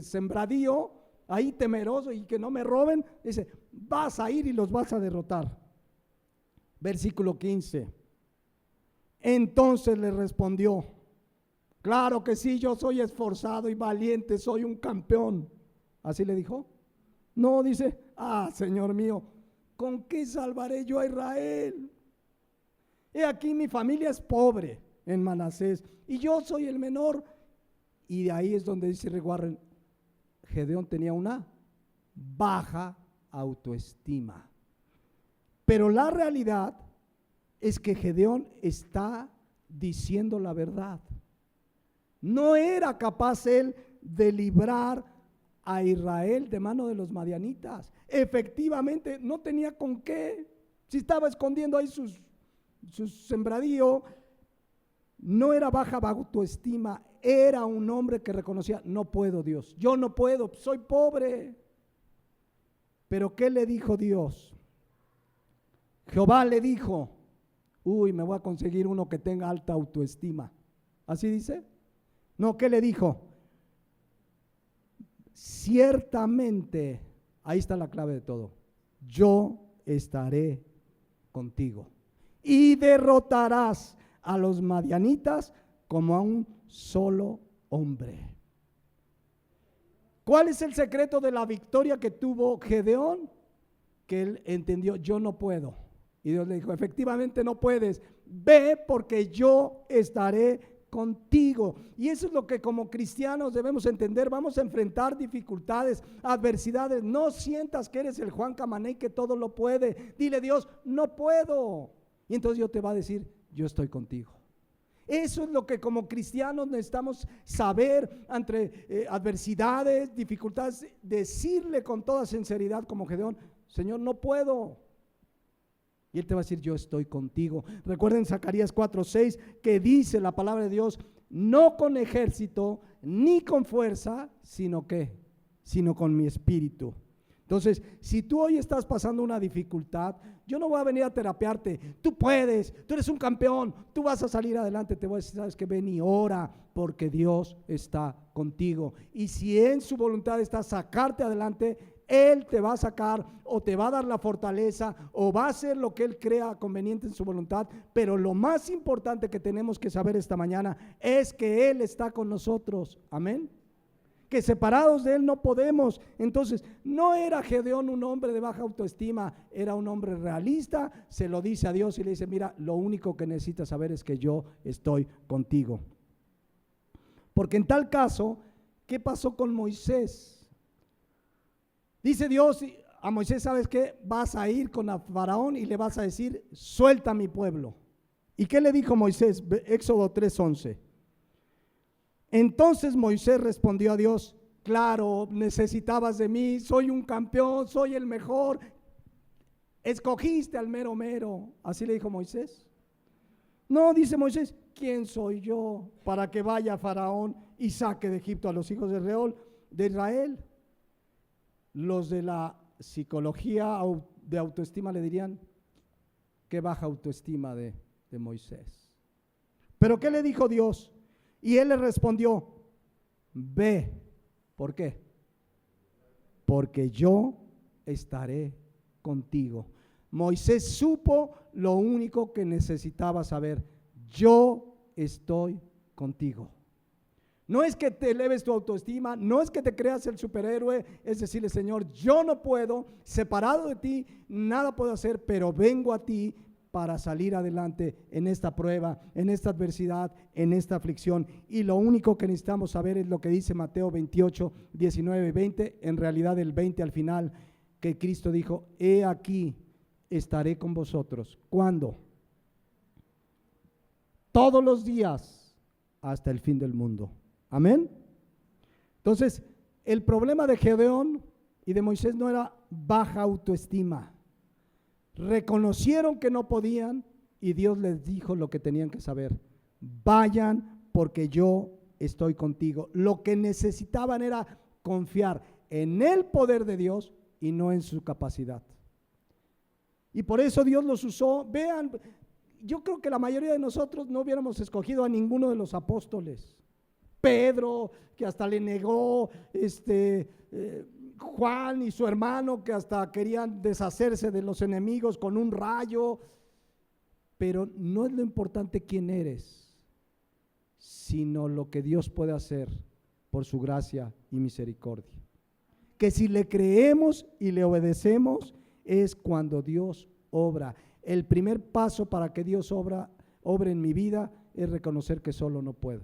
sembradío, ahí temeroso y que no me roben, dice, vas a ir y los vas a derrotar. Versículo 15. Entonces le respondió, claro que sí, yo soy esforzado y valiente, soy un campeón. ¿Así le dijo? No, dice, Señor mío, ¿con qué salvaré yo a Israel? He aquí mi familia es pobre en Manasés y yo soy el menor. Y de ahí es donde dice Rick Warren, Gedeón tenía una baja autoestima. Pero la realidad es que Gedeón está diciendo la verdad. No era capaz él de librar a Israel de mano de los madianitas. Efectivamente, no tenía con qué. Si estaba escondiendo ahí sus sembradío, no era baja autoestima, era un hombre que reconocía, no puedo Dios, yo no puedo, soy pobre. Pero ¿qué le dijo Dios? Jehová le dijo, me voy a conseguir uno que tenga alta autoestima. ¿Así dice? No, ¿qué le dijo? Ciertamente, ahí está la clave de todo, yo estaré contigo y derrotarás a los madianitas como a un solo hombre. ¿Cuál es el secreto de la victoria que tuvo Gedeón? Que él entendió, yo no puedo. Y Dios le dijo, efectivamente no puedes, ve porque yo estaré contigo. Y eso es lo que como cristianos debemos entender. Vamos a enfrentar dificultades, adversidades. No sientas que eres el Juan Camaney que todo lo puede. Dile, Dios, no puedo. Y entonces Dios te va a decir, yo estoy contigo. Eso es lo que como cristianos necesitamos saber ante adversidades, dificultades, decirle con toda sinceridad como Gedeón, Señor, no puedo. Y Él te va a decir, yo estoy contigo. Recuerden Zacarías 4:6 que dice la palabra de Dios, no con ejército ni con fuerza, sino con mi espíritu. Entonces, si tú hoy estás pasando una dificultad, yo no voy a venir a terapearte. Tú puedes, tú eres un campeón, tú vas a salir adelante. Te voy a decir, sabes que ven y ora, porque Dios está contigo. Y si en su voluntad está sacarte adelante, Él te va a sacar o te va a dar la fortaleza o va a hacer lo que Él crea conveniente en su voluntad. Pero lo más importante que tenemos que saber esta mañana es que Él está con nosotros. Amén. Que separados de Él no podemos. Entonces, no era Gedeón un hombre de baja autoestima, era un hombre realista, se lo dice a Dios y le dice, mira, lo único que necesitas saber es que yo estoy contigo. Porque en tal caso, ¿qué pasó con Moisés? Dice Dios a Moisés, ¿sabes qué? Vas a ir con a Faraón y le vas a decir, suelta a mi pueblo. ¿Y qué le dijo Moisés? Éxodo 3:11. Entonces Moisés respondió a Dios, claro, necesitabas de mí, soy un campeón, soy el mejor, escogiste al mero mero. Así le dijo Moisés. No, dice Moisés, ¿quién soy yo para que vaya a Faraón y saque de Egipto a los hijos de Israel? Los de la psicología de autoestima le dirían, qué baja autoestima de Moisés. Pero ¿qué le dijo Dios? Y él le respondió, ve. ¿Por qué? Porque yo estaré contigo. Moisés supo lo único que necesitaba saber. Yo estoy contigo. No es que te eleves tu autoestima, no es que te creas el superhéroe, es decirle, Señor, yo no puedo, separado de ti, nada puedo hacer, pero vengo a ti para salir adelante en esta prueba, en esta adversidad, en esta aflicción. Y lo único que necesitamos saber es lo que dice Mateo 28, 19 y 20, en realidad el 20 al final, que Cristo dijo, he aquí, estaré con vosotros. ¿Cuándo? Todos los días hasta el fin del mundo. Amén. Entonces, el problema de Gedeón y de Moisés no era baja autoestima. Reconocieron que no podían y Dios les dijo lo que tenían que saber. Vayan porque yo estoy contigo. Lo que necesitaban era confiar en el poder de Dios y no en su capacidad. Y por eso Dios los usó. Vean, yo creo que la mayoría de nosotros no hubiéramos escogido a ninguno de los apóstoles. Pedro, que hasta le negó, Juan y su hermano, que hasta querían deshacerse de los enemigos con un rayo. Pero no es lo importante quién eres, sino lo que Dios puede hacer por su gracia y misericordia. Que si le creemos y le obedecemos es cuando Dios obra. El primer paso para que Dios obre en mi vida es reconocer que solo no puedo,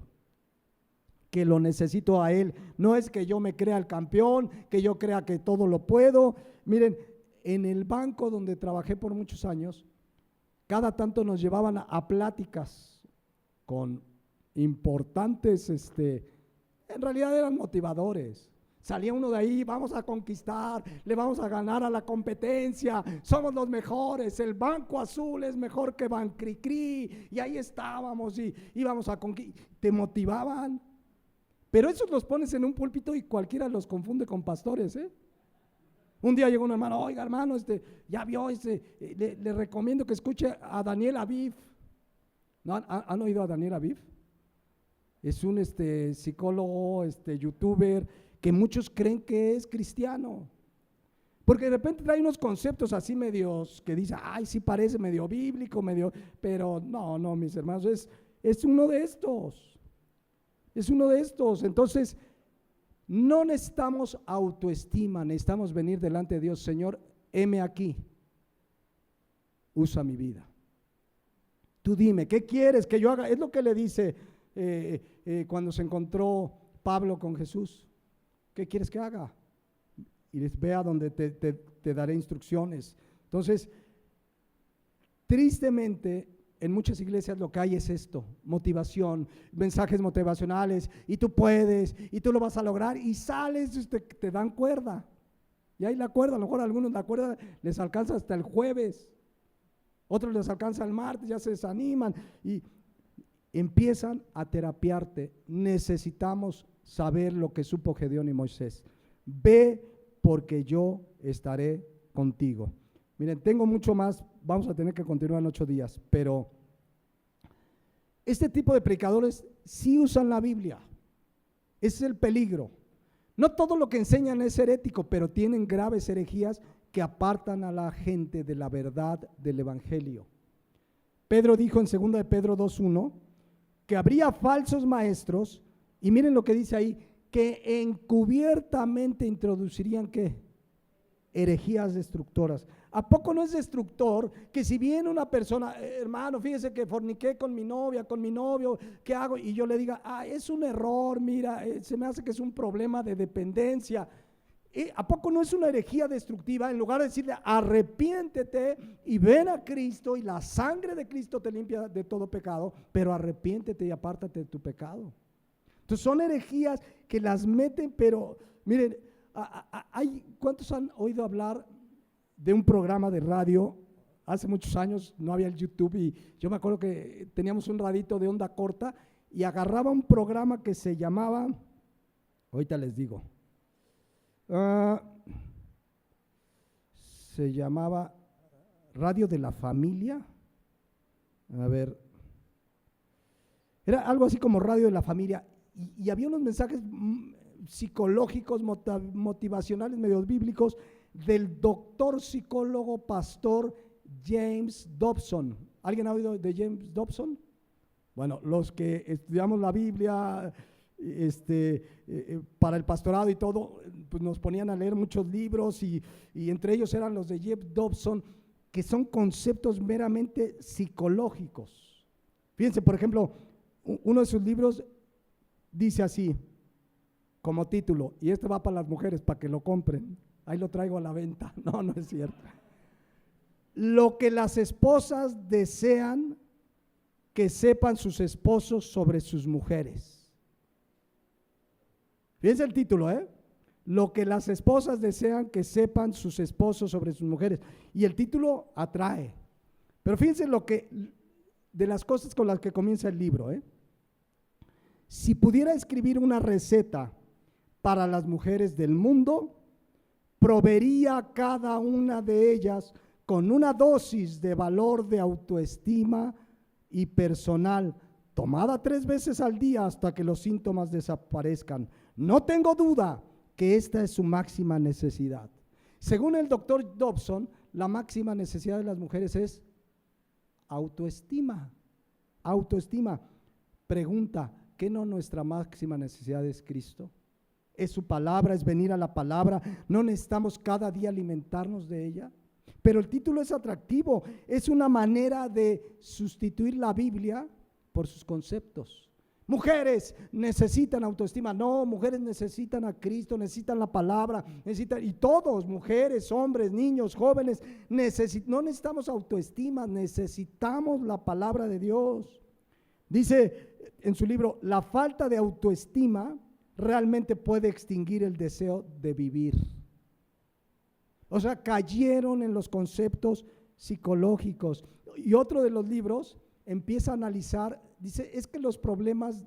que lo necesito a Él. No es que yo me crea el campeón, que yo crea que todo lo puedo. Miren, en el banco donde trabajé por muchos años, cada tanto nos llevaban a pláticas con importantes, en realidad eran motivadores. Salía uno de ahí, vamos a conquistar, le vamos a ganar a la competencia, somos los mejores, el Banco Azul es mejor que Bancricri, y ahí estábamos y íbamos a conquistar. Te motivaban. Pero esos los pones en un púlpito y cualquiera los confunde con pastores, ¿eh? Un día llegó un hermano, oiga hermano, ya vio, le recomiendo que escuche a Daniel Aviv. ¿No han oído a Daniel Aviv? Es un psicólogo, youtuber, que muchos creen que es cristiano. Porque de repente trae unos conceptos así medios, que dice, ay, sí parece medio bíblico, pero no, mis hermanos, es uno de estos. Es uno de estos. Entonces, no necesitamos autoestima, necesitamos venir delante de Dios. Señor, heme aquí, usa mi vida. Tú dime, ¿qué quieres que yo haga? Es lo que le dice cuando se encontró Pablo con Jesús. ¿Qué quieres que haga? Y les vea donde te daré instrucciones. Entonces, tristemente, en muchas iglesias lo que hay es esto: motivación, mensajes motivacionales, y tú puedes, y tú lo vas a lograr, y sales, te dan cuerda. Y ahí la cuerda, a lo mejor a algunos la cuerda les alcanza hasta el jueves, otros les alcanza el martes, ya se desaniman y empiezan a terapiarte. Necesitamos saber lo que supo Gedeón y Moisés. Ve, porque yo estaré contigo. Miren, tengo mucho más, vamos a tener que continuar en 8 días, pero este tipo de predicadores sí usan la Biblia. Ese es el peligro. No todo lo que enseñan es herético, pero tienen graves herejías que apartan a la gente de la verdad del evangelio. Pedro dijo en 2 de Pedro 2:1 que habría falsos maestros, y miren lo que dice ahí, que encubiertamente introducirían ¿qué? Herejías destructoras. ¿A poco no es destructor que si viene una persona, hermano, fíjese que forniqué con mi novia, con mi novio, ¿qué hago? Y yo le diga, es un error, mira, se me hace que es un problema de dependencia. ¿A poco no es una herejía destructiva? En lugar de decirle, arrepiéntete y ven a Cristo y la sangre de Cristo te limpia de todo pecado, pero arrepiéntete y apártate de tu pecado. Entonces son herejías que las meten, pero miren, ¿cuántos han oído hablar de un programa de radio? Hace muchos años no había el YouTube y yo me acuerdo que teníamos un radito de onda corta y agarraba un programa que se llamaba, ahorita les digo, se llamaba Radio de la Familia. A ver, era algo así como Radio de la Familia y había unos mensajes psicológicos, motivacionales, medios bíblicos del doctor psicólogo pastor James Dobson. ¿Alguien ha oído de James Dobson? Bueno, los que estudiamos la Biblia para el pastorado y todo, pues nos ponían a leer muchos libros y entre ellos eran los de James Dobson, que son conceptos meramente psicológicos. Fíjense, por ejemplo, uno de sus libros dice así, como título, y este va para las mujeres, para que lo compren, ahí lo traigo a la venta. No, no es cierto. Lo que las esposas desean que sepan sus esposos sobre sus mujeres. Fíjense el título, lo que las esposas desean que sepan sus esposos sobre sus mujeres. Y el título atrae. Pero fíjense de las cosas con las que comienza el libro. Si pudiera escribir una receta para las mujeres del mundo, proveería a cada una de ellas con una dosis de valor de autoestima y personal, tomada 3 veces al día hasta que los síntomas desaparezcan. No tengo duda que esta es su máxima necesidad. Según el doctor Dobson, la máxima necesidad de las mujeres es autoestima. Autoestima. Pregunta, ¿qué no nuestra máxima necesidad es Cristo? Es su palabra, es venir a la palabra. No necesitamos cada día alimentarnos de ella. Pero el título es atractivo, es una manera de sustituir la Biblia por sus conceptos. Mujeres necesitan autoestima. No, mujeres necesitan a Cristo, necesitan la palabra, y todos, mujeres, hombres, niños, jóvenes, no necesitamos autoestima, necesitamos la palabra de Dios. Dice en su libro, la falta de autoestima realmente puede extinguir el deseo de vivir. O sea, cayeron en los conceptos psicológicos. Y otro de los libros empieza a analizar, dice, es que los problemas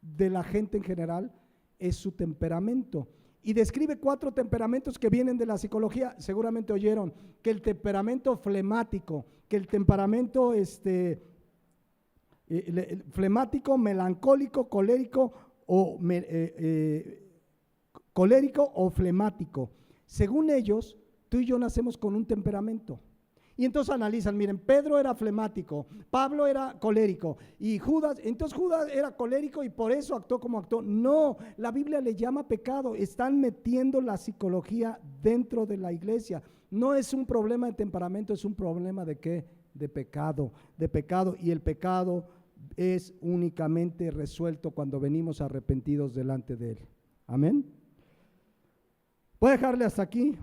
de la gente en general es su temperamento. Y describe 4 temperamentos que vienen de la psicología. Seguramente oyeron que el temperamento flemático, que el temperamento flemático, melancólico, colérico o flemático. Según ellos, tú y yo nacemos con un temperamento. Y entonces analizan, miren, Pedro era flemático, Pablo era colérico y Judas era colérico y por eso actuó como actuó. No, la Biblia le llama pecado. Están metiendo la psicología dentro de la iglesia. No es un problema de temperamento, es un problema de ¿qué? De pecado. Y el pecado es únicamente resuelto cuando venimos arrepentidos delante de Él. Amén. Voy a dejarle hasta aquí.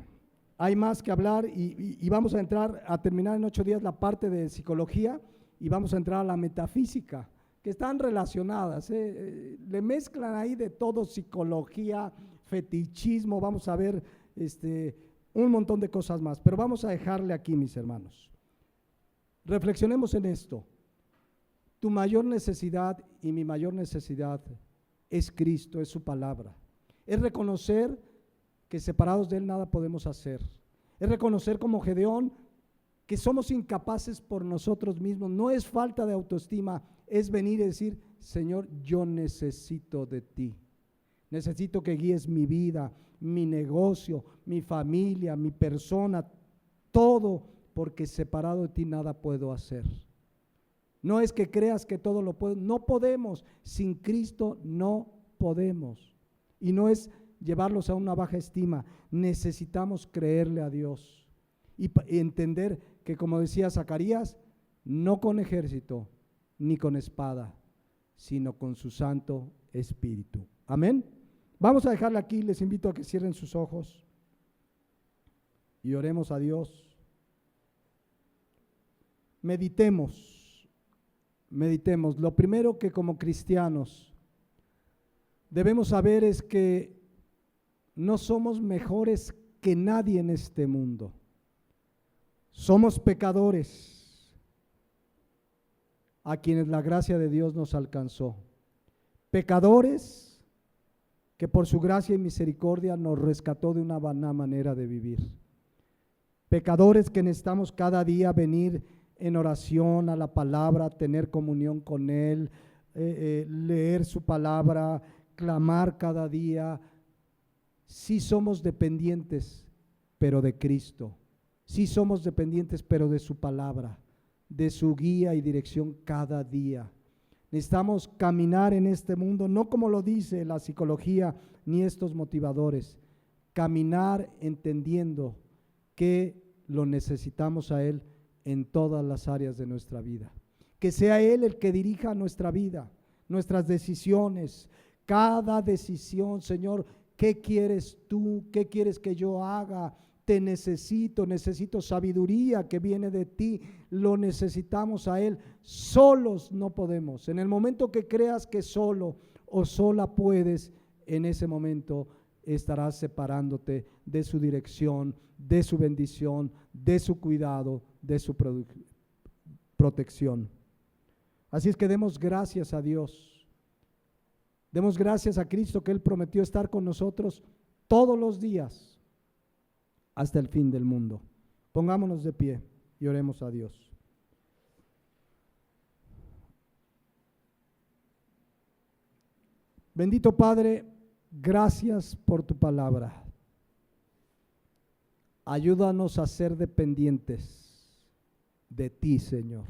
Hay más que hablar y vamos a terminar en 8 días la parte de psicología y vamos a entrar a la metafísica, que están relacionadas, le mezclan ahí de todo, psicología, fetichismo, vamos a ver un montón de cosas más, pero vamos a dejarle aquí, mis hermanos. Reflexionemos en esto. Tu mayor necesidad y mi mayor necesidad es Cristo, es su palabra. Es reconocer que separados de Él nada podemos hacer. Es reconocer como Gedeón que somos incapaces por nosotros mismos. No es falta de autoestima, es venir y decir, Señor, yo necesito de ti. Necesito que guíes mi vida, mi negocio, mi familia, mi persona, todo, porque separado de ti nada puedo hacer. No es que creas que todo lo puedo, no podemos, sin Cristo no podemos. Y no es llevarlos a una baja estima, necesitamos creerle a Dios y entender que, como decía Zacarías, no con ejército ni con espada, sino con su Santo Espíritu. Amén. Vamos a dejarle aquí, les invito a que cierren sus ojos y oremos a Dios. Meditemos. Lo primero que como cristianos debemos saber es que no somos mejores que nadie en este mundo. Somos pecadores a quienes la gracia de Dios nos alcanzó. Pecadores que por su gracia y misericordia nos rescató de una vana manera de vivir. Pecadores que necesitamos cada día venir en oración a la palabra, tener comunión con Él, leer su palabra, clamar cada día. Sí somos dependientes, pero de Cristo. Sí somos dependientes, pero de su palabra, de su guía y dirección cada día. Necesitamos caminar en este mundo, no como lo dice la psicología ni estos motivadores, caminar entendiendo que lo necesitamos a Él en todas las áreas de nuestra vida. Que sea Él el que dirija nuestra vida, nuestras decisiones, cada decisión. Señor, ¿qué quieres tú? ¿Qué quieres que yo haga? Te necesito sabiduría que viene de ti, lo necesitamos a Él. Solos no podemos. En el momento que creas que solo o sola puedes, en ese momento estarás separándote de su dirección, de su bendición, de su cuidado, de su protección. Así es que demos gracias a Dios. Demos gracias a Cristo que Él prometió estar con nosotros todos los días hasta el fin del mundo. Pongámonos de pie y oremos a Dios. Bendito Padre, gracias por tu palabra. Ayúdanos a ser dependientes de ti, Señor.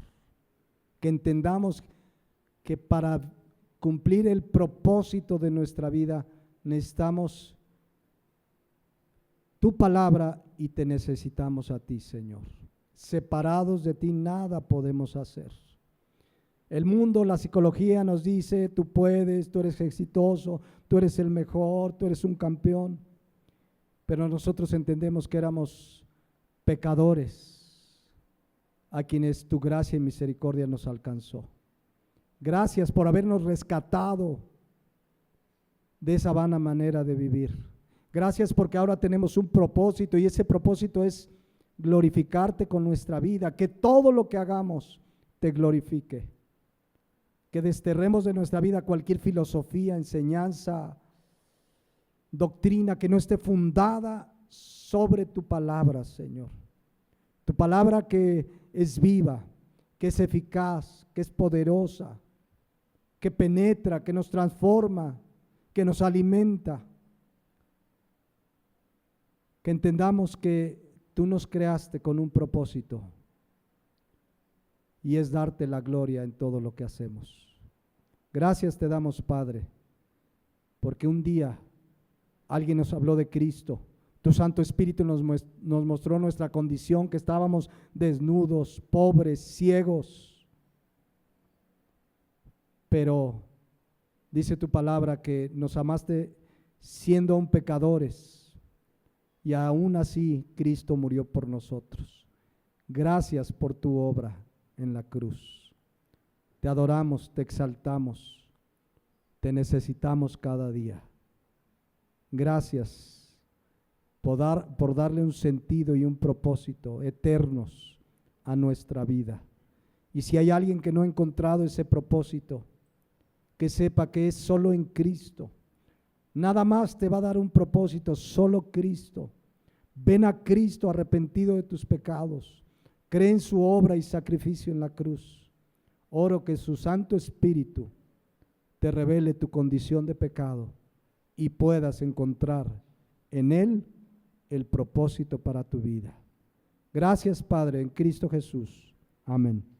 Que entendamos que para cumplir el propósito de nuestra vida necesitamos tu palabra y te necesitamos a ti, Señor. Separados de ti nada podemos hacer. El mundo, la psicología nos dice, tú puedes, tú eres exitoso, tú eres el mejor, tú eres un campeón. Pero nosotros entendemos que éramos pecadores a quienes tu gracia y misericordia nos alcanzó. Gracias por habernos rescatado de esa vana manera de vivir. Gracias porque ahora tenemos un propósito y ese propósito es glorificarte con nuestra vida, que todo lo que hagamos te glorifique, que desterremos de nuestra vida cualquier filosofía, enseñanza, doctrina que no esté fundada sobre tu palabra, Señor. Tu palabra que es viva, que es eficaz, que es poderosa, que penetra, que nos transforma, que nos alimenta. Que entendamos que tú nos creaste con un propósito y es darte la gloria en todo lo que hacemos. Gracias te damos, Padre, porque un día alguien nos habló de Cristo. Tu Santo Espíritu nos mostró nuestra condición, que estábamos desnudos, pobres, ciegos. pero dice tu palabra que nos amaste siendo aún pecadores, y aún así Cristo murió por nosotros. Gracias por tu obra en la cruz. Te adoramos, te exaltamos, te necesitamos cada día. Gracias por darle un sentido y un propósito eternos a nuestra vida. Y si hay alguien que no ha encontrado ese propósito, que sepa que es solo en Cristo. Nada más te va a dar un propósito, solo Cristo. Ven a Cristo arrepentido de tus pecados. Cree en su obra y sacrificio en la cruz. Oro que su Santo Espíritu te revele tu condición de pecado y puedas encontrar en Él el propósito para tu vida. Gracias, Padre, en Cristo Jesús. Amén.